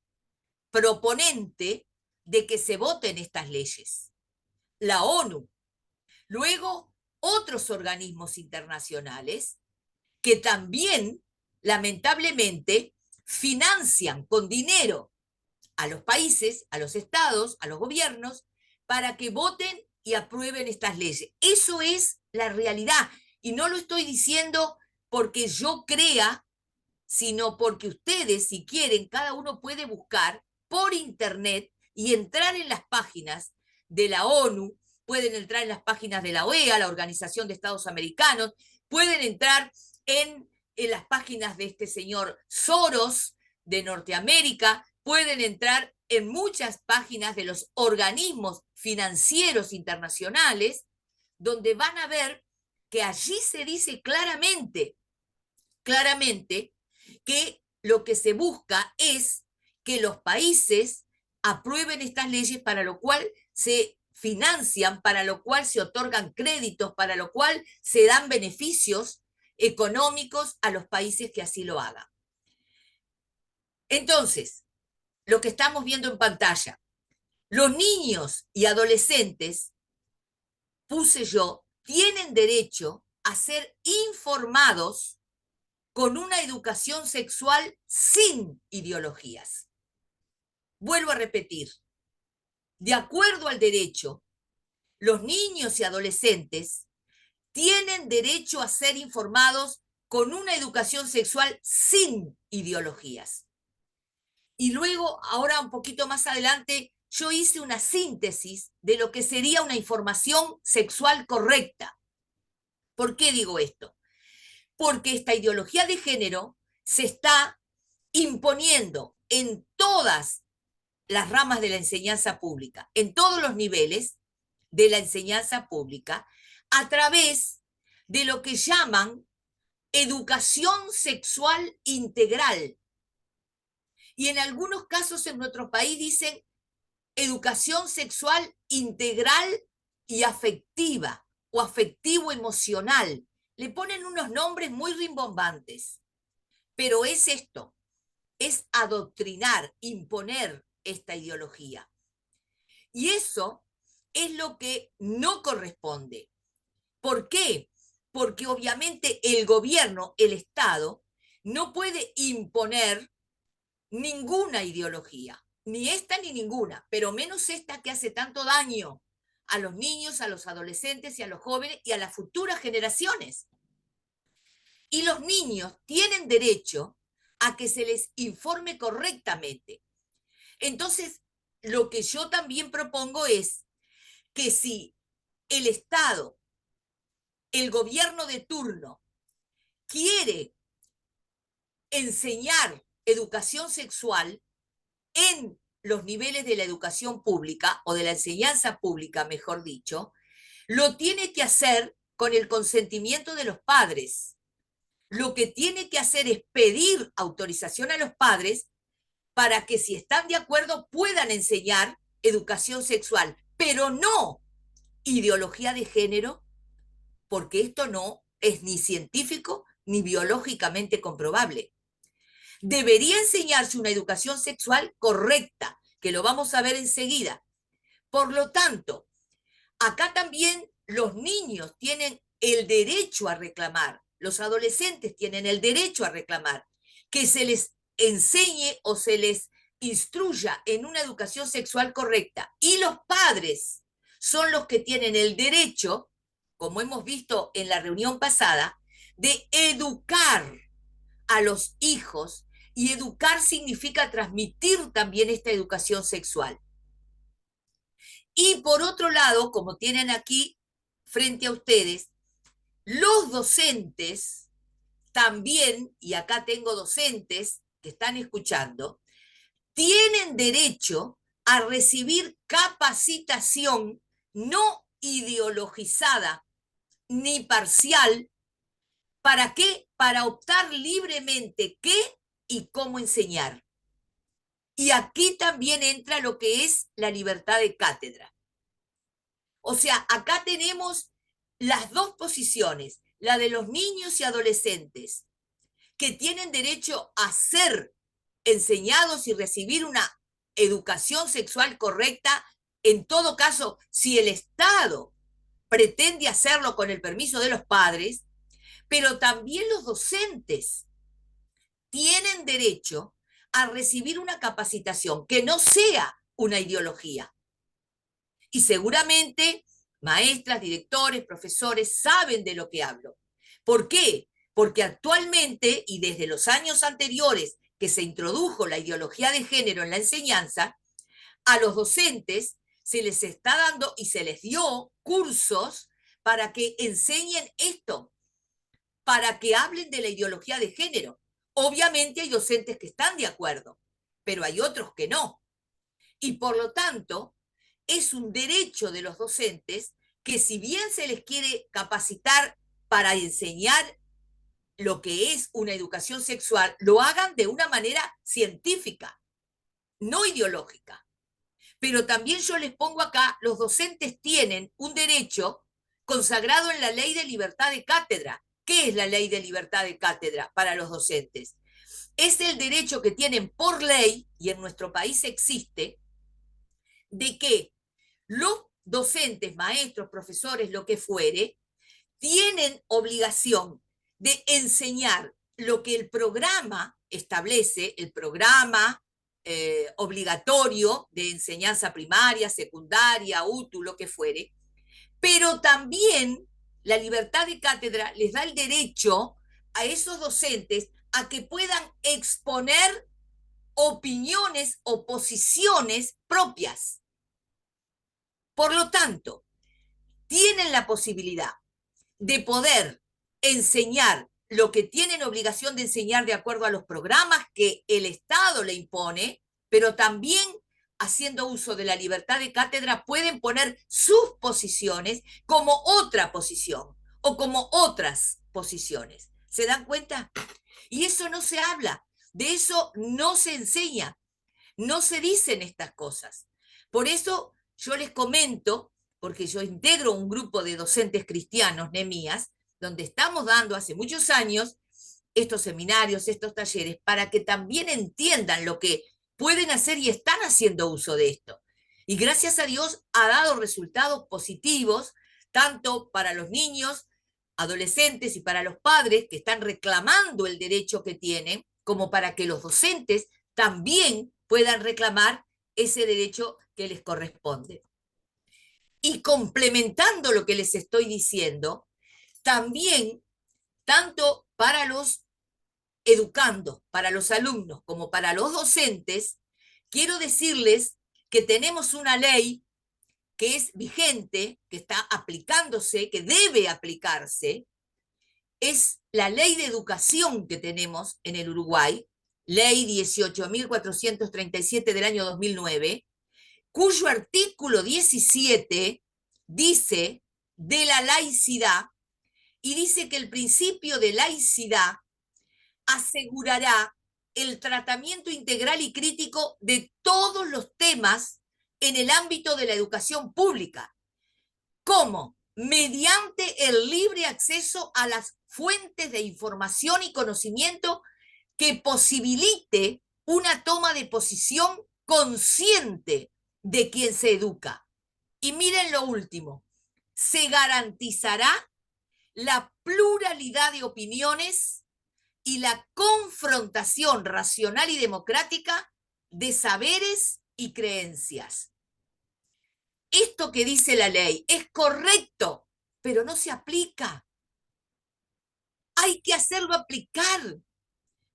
S2: proponente de que se voten estas leyes. La ONU. Luego, otros organismos internacionales que también, lamentablemente, financian con dinero a los países, a los estados, a los gobiernos, para que voten y aprueben estas leyes. Eso es la realidad. Y no lo estoy diciendo porque yo crea, sino porque ustedes, si quieren, cada uno puede buscar por internet y entrar en las páginas de la ONU, pueden entrar en las páginas de la OEA, la Organización de Estados Americanos, pueden entrar en las páginas de este señor Soros de Norteamérica, pueden entrar en muchas páginas de los organismos financieros internacionales, donde van a ver que allí se dice claramente, que lo que se busca es que los países aprueben estas leyes, para lo cual se financian, para lo cual se otorgan créditos, para lo cual se dan beneficios económicos a los países que así lo hagan. Entonces, lo que estamos viendo en pantalla, los niños y adolescentes, puse yo, tienen derecho a ser informados con una educación sexual sin ideologías. Vuelvo a repetir, de acuerdo al derecho, los niños y adolescentes tienen derecho a ser informados con una educación sexual sin ideologías. Y luego, ahora un poquito más adelante, yo hice una síntesis de lo que sería una información sexual correcta. ¿Por qué digo esto? Porque esta ideología de género se está imponiendo en todas las ramas de la enseñanza pública, en todos los niveles de la enseñanza pública, a través de lo que llaman educación sexual integral. Y en algunos casos en nuestro país dicen educación sexual integral y afectiva o afectivo-emocional. Le ponen unos nombres muy rimbombantes, pero es esto, es adoctrinar, imponer esta ideología. Y eso es lo que no corresponde. ¿Por qué? Porque obviamente el gobierno, el Estado, no puede imponer ninguna ideología, ni esta ni ninguna, pero menos esta que hace tanto daño a los niños, a los adolescentes y a los jóvenes y a las futuras generaciones. Y los niños tienen derecho a que se les informe correctamente. Entonces, lo que yo también propongo es que si el Estado, el gobierno de turno, quiere enseñar educación sexual en los niveles de la educación pública o de la enseñanza pública, mejor dicho, lo tiene que hacer con el consentimiento de los padres. Lo que tiene que hacer es pedir autorización a los padres para que, si están de acuerdo, puedan enseñar educación sexual, pero no ideología de género, porque esto no es ni científico ni biológicamente comprobable. Debería enseñarse una educación sexual correcta, que lo vamos a ver enseguida. Por lo tanto, acá también los niños tienen el derecho a reclamar, los adolescentes tienen el derecho a reclamar que se les enseñe o se les instruya en una educación sexual correcta. Y los padres son los que tienen el derecho, como hemos visto en la reunión pasada, de educar a los hijos, y educar significa transmitir también esta educación sexual. Y por otro lado, como tienen aquí frente a ustedes, los docentes también, y acá tengo docentes que están escuchando, tienen derecho a recibir capacitación no ideologizada ni parcial. ¿Para qué? Para optar libremente qué y cómo enseñar. Y aquí también entra lo que es la libertad de cátedra. O sea, acá tenemos las dos posiciones, la de los niños y adolescentes, que tienen derecho a ser enseñados y recibir una educación sexual correcta, en todo caso, si el Estado pretende hacerlo con el permiso de los padres, Pero también los docentes tienen derecho a recibir una capacitación que no sea una ideología. Y seguramente maestras, directores, profesores saben de lo que hablo. ¿Por qué? Porque actualmente y desde los años anteriores que se introdujo la ideología de género en la enseñanza, a los docentes se les está dando y se les dio cursos para que enseñen esto, para que hablen de la ideología de género. Obviamente hay docentes que están de acuerdo, pero hay otros que no. Y por lo tanto, es un derecho de los docentes que si bien se les quiere capacitar para enseñar lo que es una educación sexual, lo hagan de una manera científica, no ideológica. Pero también yo les pongo acá, los docentes tienen un derecho consagrado en la Ley de Libertad de Cátedra. ¿Qué es la Ley de Libertad de Cátedra para los docentes? Es el derecho que tienen por ley, y en nuestro país existe, de que los docentes, maestros, profesores, lo que fuere, tienen obligación de enseñar lo que el programa establece, el programa obligatorio de enseñanza primaria, secundaria, UTU, lo que fuere, pero también la libertad de cátedra les da el derecho a esos docentes a que puedan exponer opiniones o posiciones propias. Por lo tanto, tienen la posibilidad de poder enseñar lo que tienen obligación de enseñar de acuerdo a los programas que el Estado le impone, pero también haciendo uso de la libertad de cátedra pueden poner sus posiciones como otra posición o como otras posiciones. ¿Se dan cuenta? Y eso no se habla, de eso no se enseña, no se dicen estas cosas. Por eso yo les comento, porque yo integro un grupo de docentes cristianos, Nehemías, donde estamos dando hace muchos años estos seminarios, estos talleres, para que también entiendan lo que pueden hacer y están haciendo uso de esto. Y gracias a Dios ha dado resultados positivos, tanto para los niños, adolescentes y para los padres que están reclamando el derecho que tienen, como para que los docentes también puedan reclamar ese derecho que les corresponde. Y complementando lo que les estoy diciendo, también, tanto para los educandos, para los alumnos, como para los docentes, quiero decirles que tenemos una ley que es vigente, que está aplicándose, que debe aplicarse, es la ley de educación que tenemos en el Uruguay, ley 18.437 del año 2009, cuyo artículo 17 dice de la laicidad y dice que el principio de laicidad asegurará el tratamiento integral y crítico de todos los temas en el ámbito de la educación pública. ¿Cómo? Mediante el libre acceso a las fuentes de información y conocimiento que posibilite una toma de posición consciente de quien se educa. Y miren lo último, se garantizará la pluralidad de opiniones y la confrontación racional y democrática de saberes y creencias. Esto que dice la ley es correcto, pero no se aplica. Hay que hacerlo aplicar.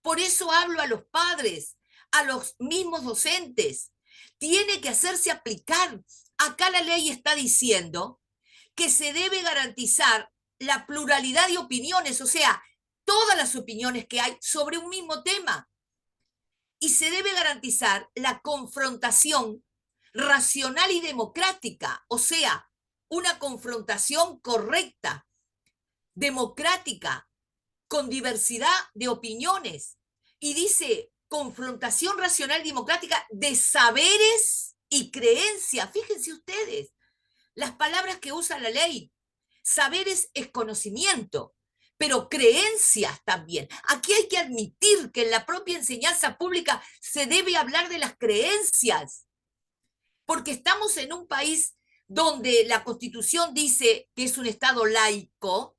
S2: Por eso hablo a los padres, a los mismos docentes. Tiene que hacerse aplicar. Acá la ley está diciendo que se debe garantizar la pluralidad de opiniones, o sea, todas las opiniones que hay sobre un mismo tema. Y se debe garantizar la confrontación racional y democrática, o sea, una confrontación correcta, democrática, con diversidad de opiniones. Y dice confrontación racional y democrática de saberes y creencias. Fíjense ustedes, las palabras que usa la ley. Saberes es conocimiento, pero creencias también. Aquí hay que admitir que en la propia enseñanza pública se debe hablar de las creencias, porque estamos en un país donde la Constitución dice que es un Estado laico,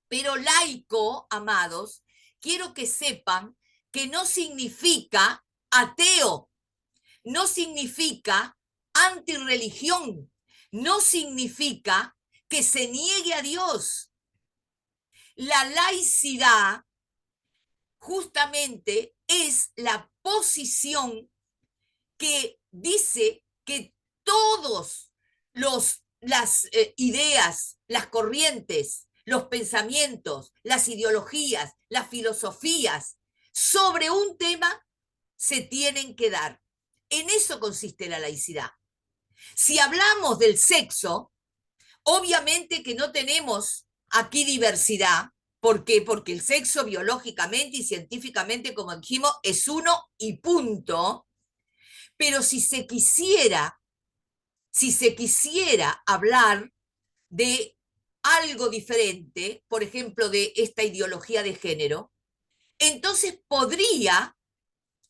S2: Pero laico, amados, quiero que sepan que no significa ateo, no significa antirreligión, no significa que se niegue a Dios. La laicidad justamente es la posición que dice que todos las ideas, las corrientes, los pensamientos, las ideologías, las filosofías sobre un tema se tienen que dar. En eso consiste la laicidad. Si hablamos del sexo, obviamente que no tenemos aquí diversidad. ¿Por qué? Porque el sexo biológicamente y científicamente, como dijimos, es uno y punto. Pero si se quisiera hablar de algo diferente, por ejemplo, de esta ideología de género, entonces podría,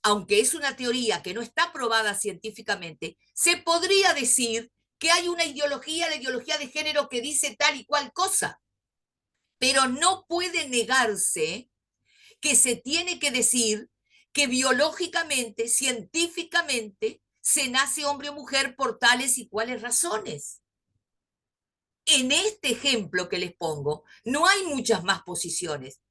S2: aunque es una teoría que no está probada científicamente, se podría decir que hay una ideología, la ideología de género, que dice tal y cual cosa, pero no puede negarse que se tiene que decir que biológicamente, científicamente, se nace hombre o mujer por tales y cuales razones. En este ejemplo que les pongo, no hay muchas más posiciones,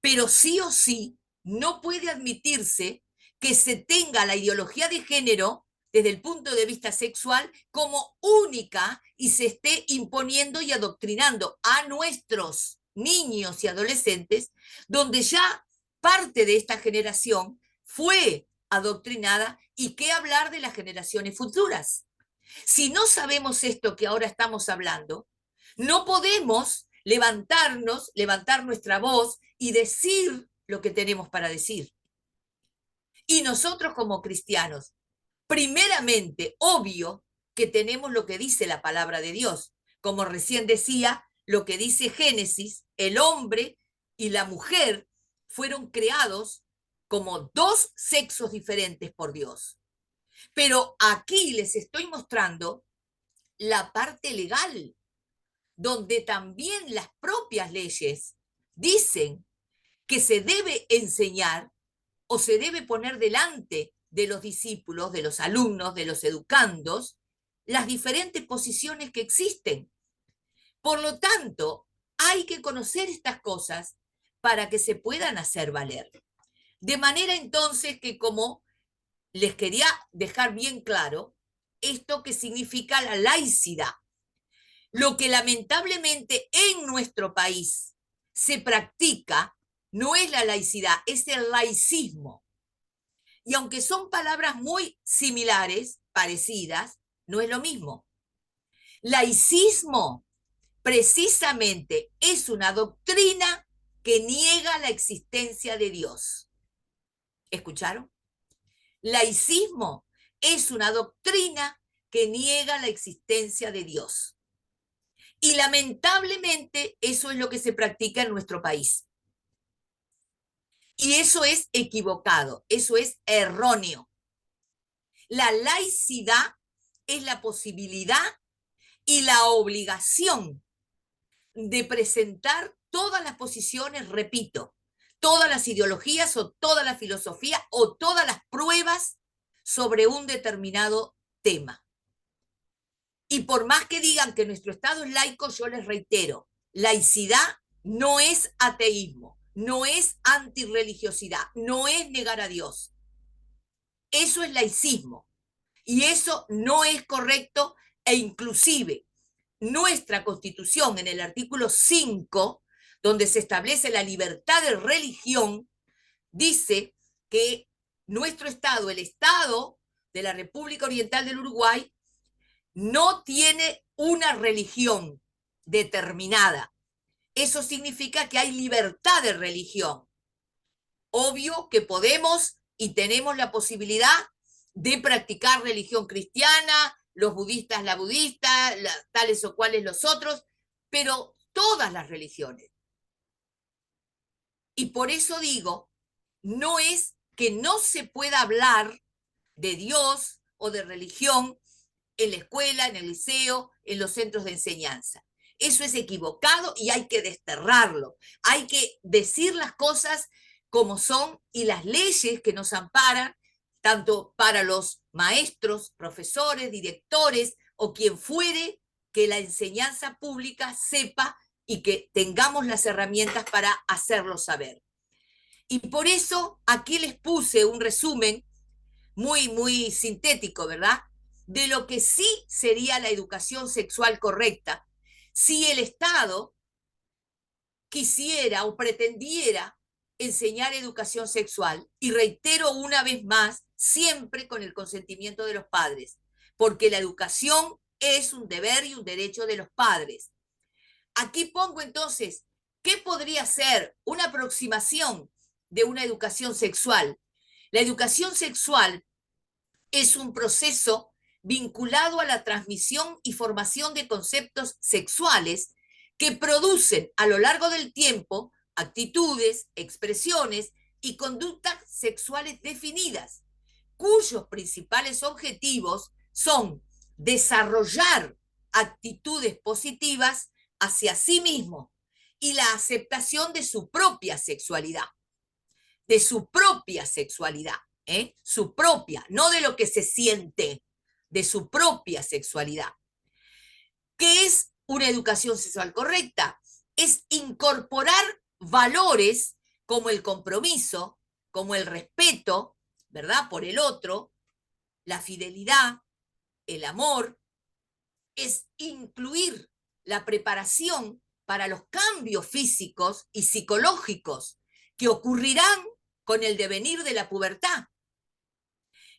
S2: pero sí o sí no puede admitirse que se tenga la ideología de género desde el punto de vista sexual como única y se esté imponiendo y adoctrinando a nuestros niños y adolescentes, donde ya parte de esta generación fue adoctrinada, y qué hablar de las generaciones futuras. Si no sabemos esto que ahora estamos hablando, no podemos levantarnos, levantar nuestra voz y decir lo que tenemos para decir. Y nosotros como cristianos, primeramente, obvio que tenemos lo que dice la palabra de Dios. Como recién decía, lo que dice Génesis, el hombre y la mujer fueron creados como dos sexos diferentes por Dios. Pero aquí les estoy mostrando la parte legal, donde también las propias leyes dicen que se debe enseñar o se debe poner delante de los discípulos, de los alumnos, de los educandos, las diferentes posiciones que existen. Por lo tanto, hay que conocer estas cosas para que se puedan hacer valer. De manera entonces que, como les quería dejar bien claro, esto que significa la laicidad. Lo que lamentablemente en nuestro país se practica no es la laicidad, es el laicismo. Y aunque son palabras muy similares, parecidas, no es lo mismo. Laicismo precisamente es una doctrina que niega la existencia de Dios. ¿Escucharon? Laicismo es una doctrina que niega la existencia de Dios. Y lamentablemente eso es lo que se practica en nuestro país. Y eso es equivocado, eso es erróneo. La laicidad es la posibilidad y la obligación de presentar todas las posiciones, repito, todas las ideologías o toda la filosofía o todas las pruebas sobre un determinado tema. Y por más que digan que nuestro Estado es laico, yo les reitero, laicidad no es ateísmo, no es antirreligiosidad, no es negar a Dios. Eso es laicismo. Y eso no es correcto, e inclusive nuestra Constitución, en el artículo 5, donde se establece la libertad de religión, dice que nuestro Estado, el Estado de la República Oriental del Uruguay, no tiene una religión determinada. Eso significa que hay libertad de religión. Obvio que podemos y tenemos la posibilidad de practicar religión cristiana, los budistas la budista, tales o cuales los otros, pero todas las religiones. Y por eso digo, no es que no se pueda hablar de Dios o de religión en la escuela, en el liceo, en los centros de enseñanza. Eso es equivocado y hay que desterrarlo. Hay que decir las cosas como son y las leyes que nos amparan, tanto para los maestros, profesores, directores o quien fuere, que la enseñanza pública sepa y que tengamos las herramientas para hacerlo saber. Y por eso aquí les puse un resumen muy sintético, ¿verdad? De lo que sí sería la educación sexual correcta si el Estado quisiera o pretendiera enseñar educación sexual, y reitero una vez más, siempre con el consentimiento de los padres, porque la educación es un deber y un derecho de los padres. Aquí pongo entonces, ¿qué podría ser una aproximación de una educación sexual? La educación sexual es un proceso vinculado a la transmisión y formación de conceptos sexuales que producen a lo largo del tiempo actitudes, expresiones y conductas sexuales definidas, cuyos principales objetivos son desarrollar actitudes positivas hacia sí mismo y la aceptación de su propia sexualidad, su propia, no de lo que se siente, de su propia sexualidad. ¿Qué es una educación sexual correcta? Es incorporar valores como el compromiso, como el respeto, ¿verdad?, por el otro, la fidelidad, el amor. Es incluir la preparación para los cambios físicos y psicológicos que ocurrirán con el devenir de la pubertad.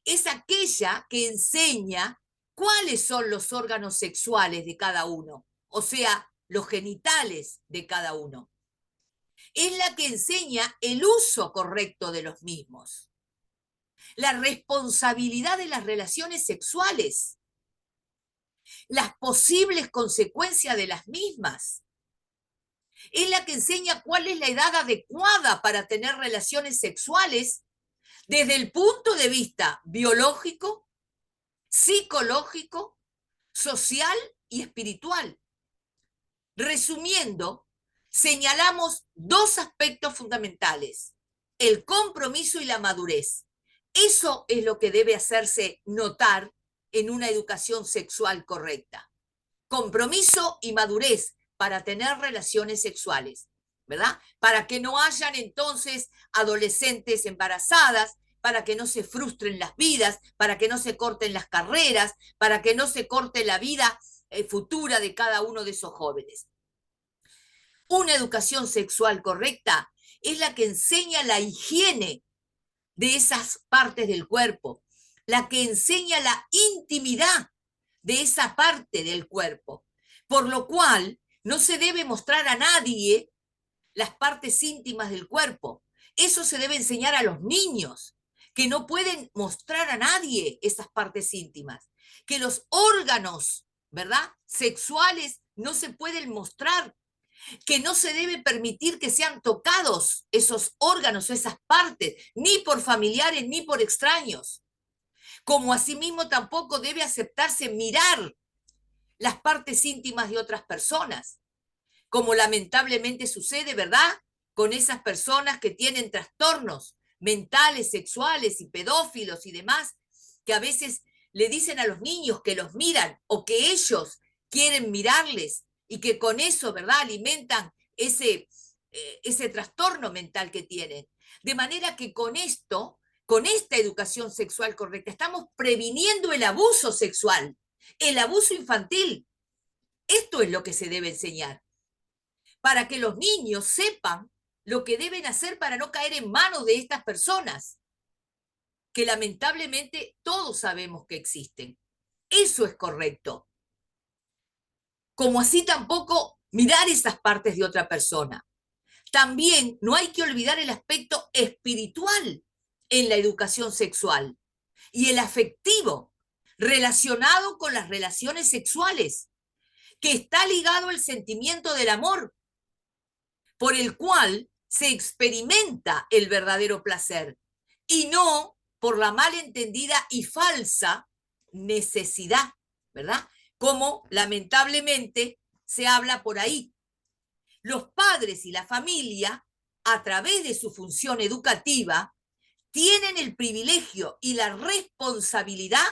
S2: Es aquella que enseña cuáles son los órganos sexuales de cada uno, o sea, los genitales de cada uno. Es la que enseña el uso correcto de los mismos, la responsabilidad de las relaciones sexuales, las posibles consecuencias de las mismas. Es la que enseña cuál es la edad adecuada para tener relaciones sexuales desde el punto de vista biológico, psicológico, social y espiritual. Resumiendo, señalamos dos aspectos fundamentales: el compromiso y la madurez. Eso es lo que debe hacerse notar en una educación sexual correcta. Compromiso y madurez para tener relaciones sexuales, ¿verdad? Para que no hayan entonces adolescentes embarazadas, para que no se frustren las vidas, para que no se corten las carreras, para que no se corte la vida futura de cada uno de esos jóvenes. Una educación sexual correcta es la que enseña la higiene de esas partes del cuerpo, la que enseña la intimidad de esa parte del cuerpo, por lo cual no se debe mostrar a nadie las partes íntimas del cuerpo. Eso se debe enseñar a los niños, que no pueden mostrar a nadie esas partes íntimas, que los órganos, ¿verdad?, sexuales no se pueden mostrar, que no se debe permitir que sean tocados esos órganos o esas partes, ni por familiares ni por extraños. Como asimismo tampoco debe aceptarse mirar las partes íntimas de otras personas, como lamentablemente sucede, ¿verdad?, con esas personas que tienen trastornos mentales, sexuales y pedófilos y demás, que a veces le dicen a los niños que los miran o que ellos quieren mirarles y que con eso, ¿verdad?, alimentan ese trastorno mental que tienen. De manera que con esto, con esta educación sexual correcta, estamos previniendo el abuso sexual, el abuso infantil. Esto es lo que se debe enseñar, para que los niños sepan lo que deben hacer para no caer en manos de estas personas, que lamentablemente todos sabemos que existen. Eso es correcto. Como así tampoco mirar esas partes de otra persona. También no hay que olvidar el aspecto espiritual en la educación sexual y el afectivo relacionado con las relaciones sexuales, que está ligado al sentimiento del amor, por el cual se experimenta el verdadero placer y no por la malentendida y falsa necesidad, ¿verdad?, como lamentablemente se habla por ahí. Los padres y la familia, a través de su función educativa, tienen el privilegio y la responsabilidad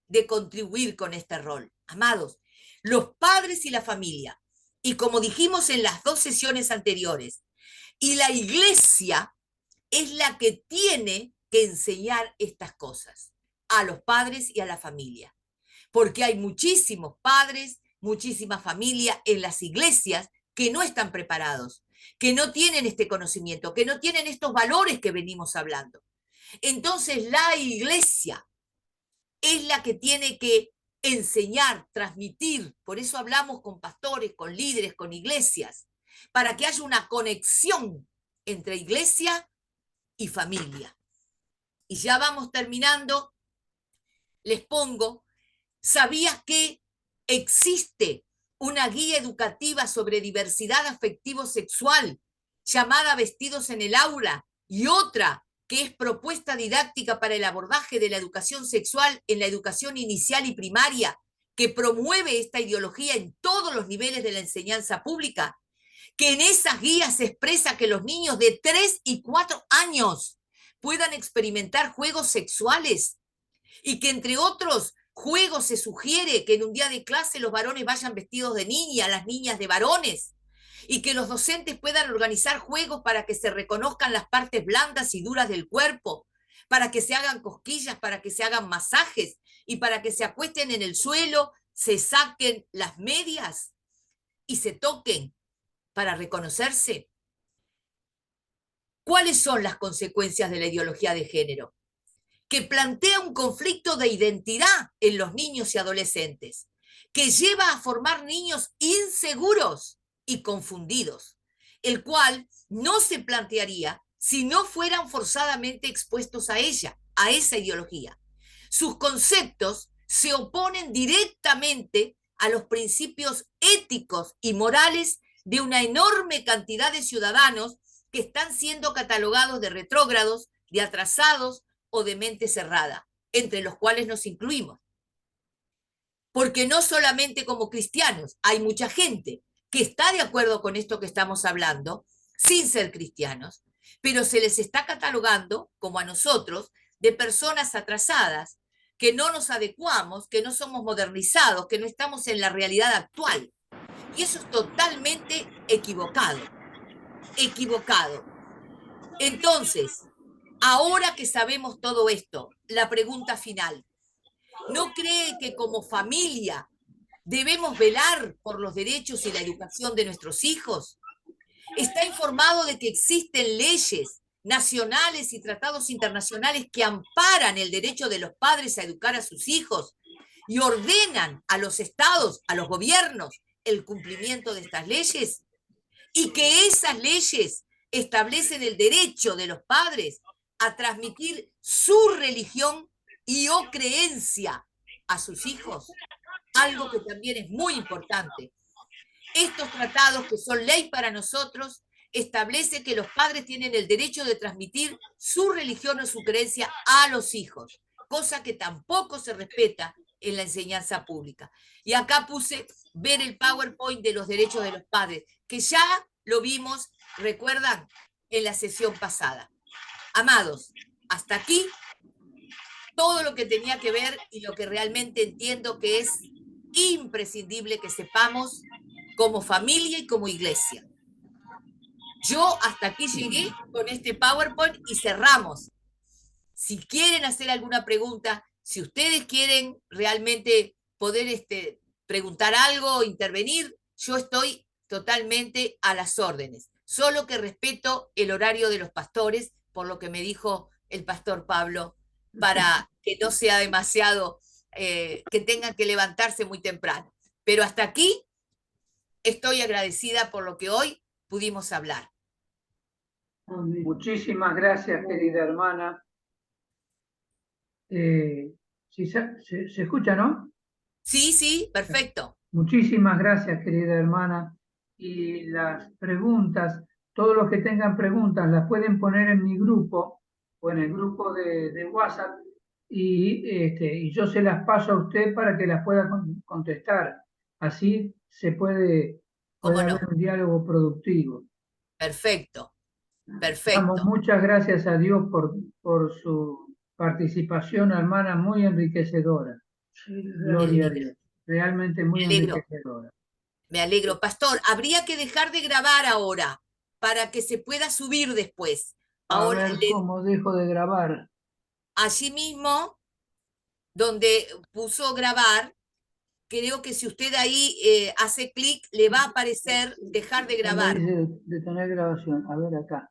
S2: de contribuir con este rol. Amados, los padres y la familia, y como dijimos en las 2 sesiones anteriores, y la iglesia es la que tiene que enseñar estas cosas a los padres y a la familia, porque hay muchísimos padres, muchísima familia en las iglesias que no están preparados, que no tienen este conocimiento, que no tienen estos valores que venimos hablando. Entonces la iglesia es la que tiene que enseñar, transmitir, por eso hablamos con pastores, con líderes, con iglesias, para que haya una conexión entre iglesia y familia. Y ya vamos terminando, les pongo, ¿sabías que existe una guía educativa sobre diversidad afectivo-sexual llamada Vestidos en el Aula y otra que es propuesta didáctica para el abordaje de la educación sexual en la educación inicial y primaria, que promueve esta ideología en todos los niveles de la enseñanza pública? Que en esas guías se expresa que los niños de 3 y 4 años puedan experimentar juegos sexuales y que entre otros juegos se sugiere que en un día de clase los varones vayan vestidos de niña, las niñas de varones, y que los docentes puedan organizar juegos para que se reconozcan las partes blandas y duras del cuerpo, para que se hagan cosquillas, para que se hagan masajes y para que se acuesten en el suelo, se saquen las medias y se toquen para reconocerse. ¿Cuáles son las consecuencias de la ideología de género? Que plantea un conflicto de identidad en los niños y adolescentes, que lleva a formar niños inseguros y confundidos, el cual no se plantearía si no fueran forzadamente expuestos a ella, a esa ideología. Sus conceptos se oponen directamente a los principios éticos y morales de una enorme cantidad de ciudadanos que están siendo catalogados de retrógrados, de atrasados o de mente cerrada, entre los cuales nos incluimos. Porque no solamente como cristianos, hay mucha gente que está de acuerdo con esto que estamos hablando, sin ser cristianos, pero se les está catalogando, como a nosotros, de personas atrasadas, que no nos adecuamos, que no somos modernizados, que no estamos en la realidad actual. Y eso es totalmente equivocado. Equivocado. Entonces, ahora que sabemos todo esto, la pregunta final, ¿no cree que como familia debemos velar por los derechos y la educación de nuestros hijos? ¿Está informado de que existen leyes nacionales y tratados internacionales que amparan el derecho de los padres a educar a sus hijos y ordenan a los estados, a los gobiernos, el cumplimiento de estas leyes? Y que esas leyes establecen el derecho de los padres a transmitir su religión y o creencia a sus hijos, algo que también es muy importante. Estos tratados, que son ley para nosotros, establece que los padres tienen el derecho de transmitir su religión o su creencia a los hijos, cosa que tampoco se respeta en la enseñanza pública. Y acá puse ver el PowerPoint de los derechos de los padres, que ya lo vimos, recuerdan, en la sesión pasada. Amados, hasta aquí todo lo que tenía que ver y lo que realmente entiendo que es imprescindible que sepamos como familia y como iglesia. Yo hasta aquí llegué con este PowerPoint y cerramos. Si quieren hacer alguna pregunta, si ustedes quieren realmente poder preguntar algo, intervenir, yo estoy totalmente a las órdenes. Solo que respeto el horario de los pastores, por lo que me dijo el pastor Pablo, para que no sea demasiado, que tengan que levantarse muy temprano. Pero hasta aquí estoy agradecida por lo que hoy pudimos hablar.
S1: Muchísimas gracias, querida hermana. ¿Sí se escucha, no?
S2: Sí, sí, perfecto.
S1: Muchísimas gracias, querida hermana. Y las preguntas, todos los que tengan preguntas, las pueden poner en mi grupo o en el grupo de WhatsApp y yo se las paso a usted para que las pueda contestar. Así puede
S2: ¿Cómo no?
S1: haber un diálogo productivo.
S2: Perfecto,
S1: Damos
S2: perfecto.
S1: muchas gracias a Dios por su participación, hermana, muy enriquecedora. Gloria a Dios. Realmente muy
S2: Me alegro.
S1: enriquecedora.
S2: Me alegro. Pastor, habría que dejar de grabar ahora para que se pueda subir después.
S1: A
S2: Ahora,
S1: ver cómo dejo de grabar.
S2: allí mismo, donde puso grabar, creo que si usted ahí hace clic, le va a aparecer dejar de
S1: ¿Dónde
S2: grabar.
S1: dice detener grabación? A ver acá.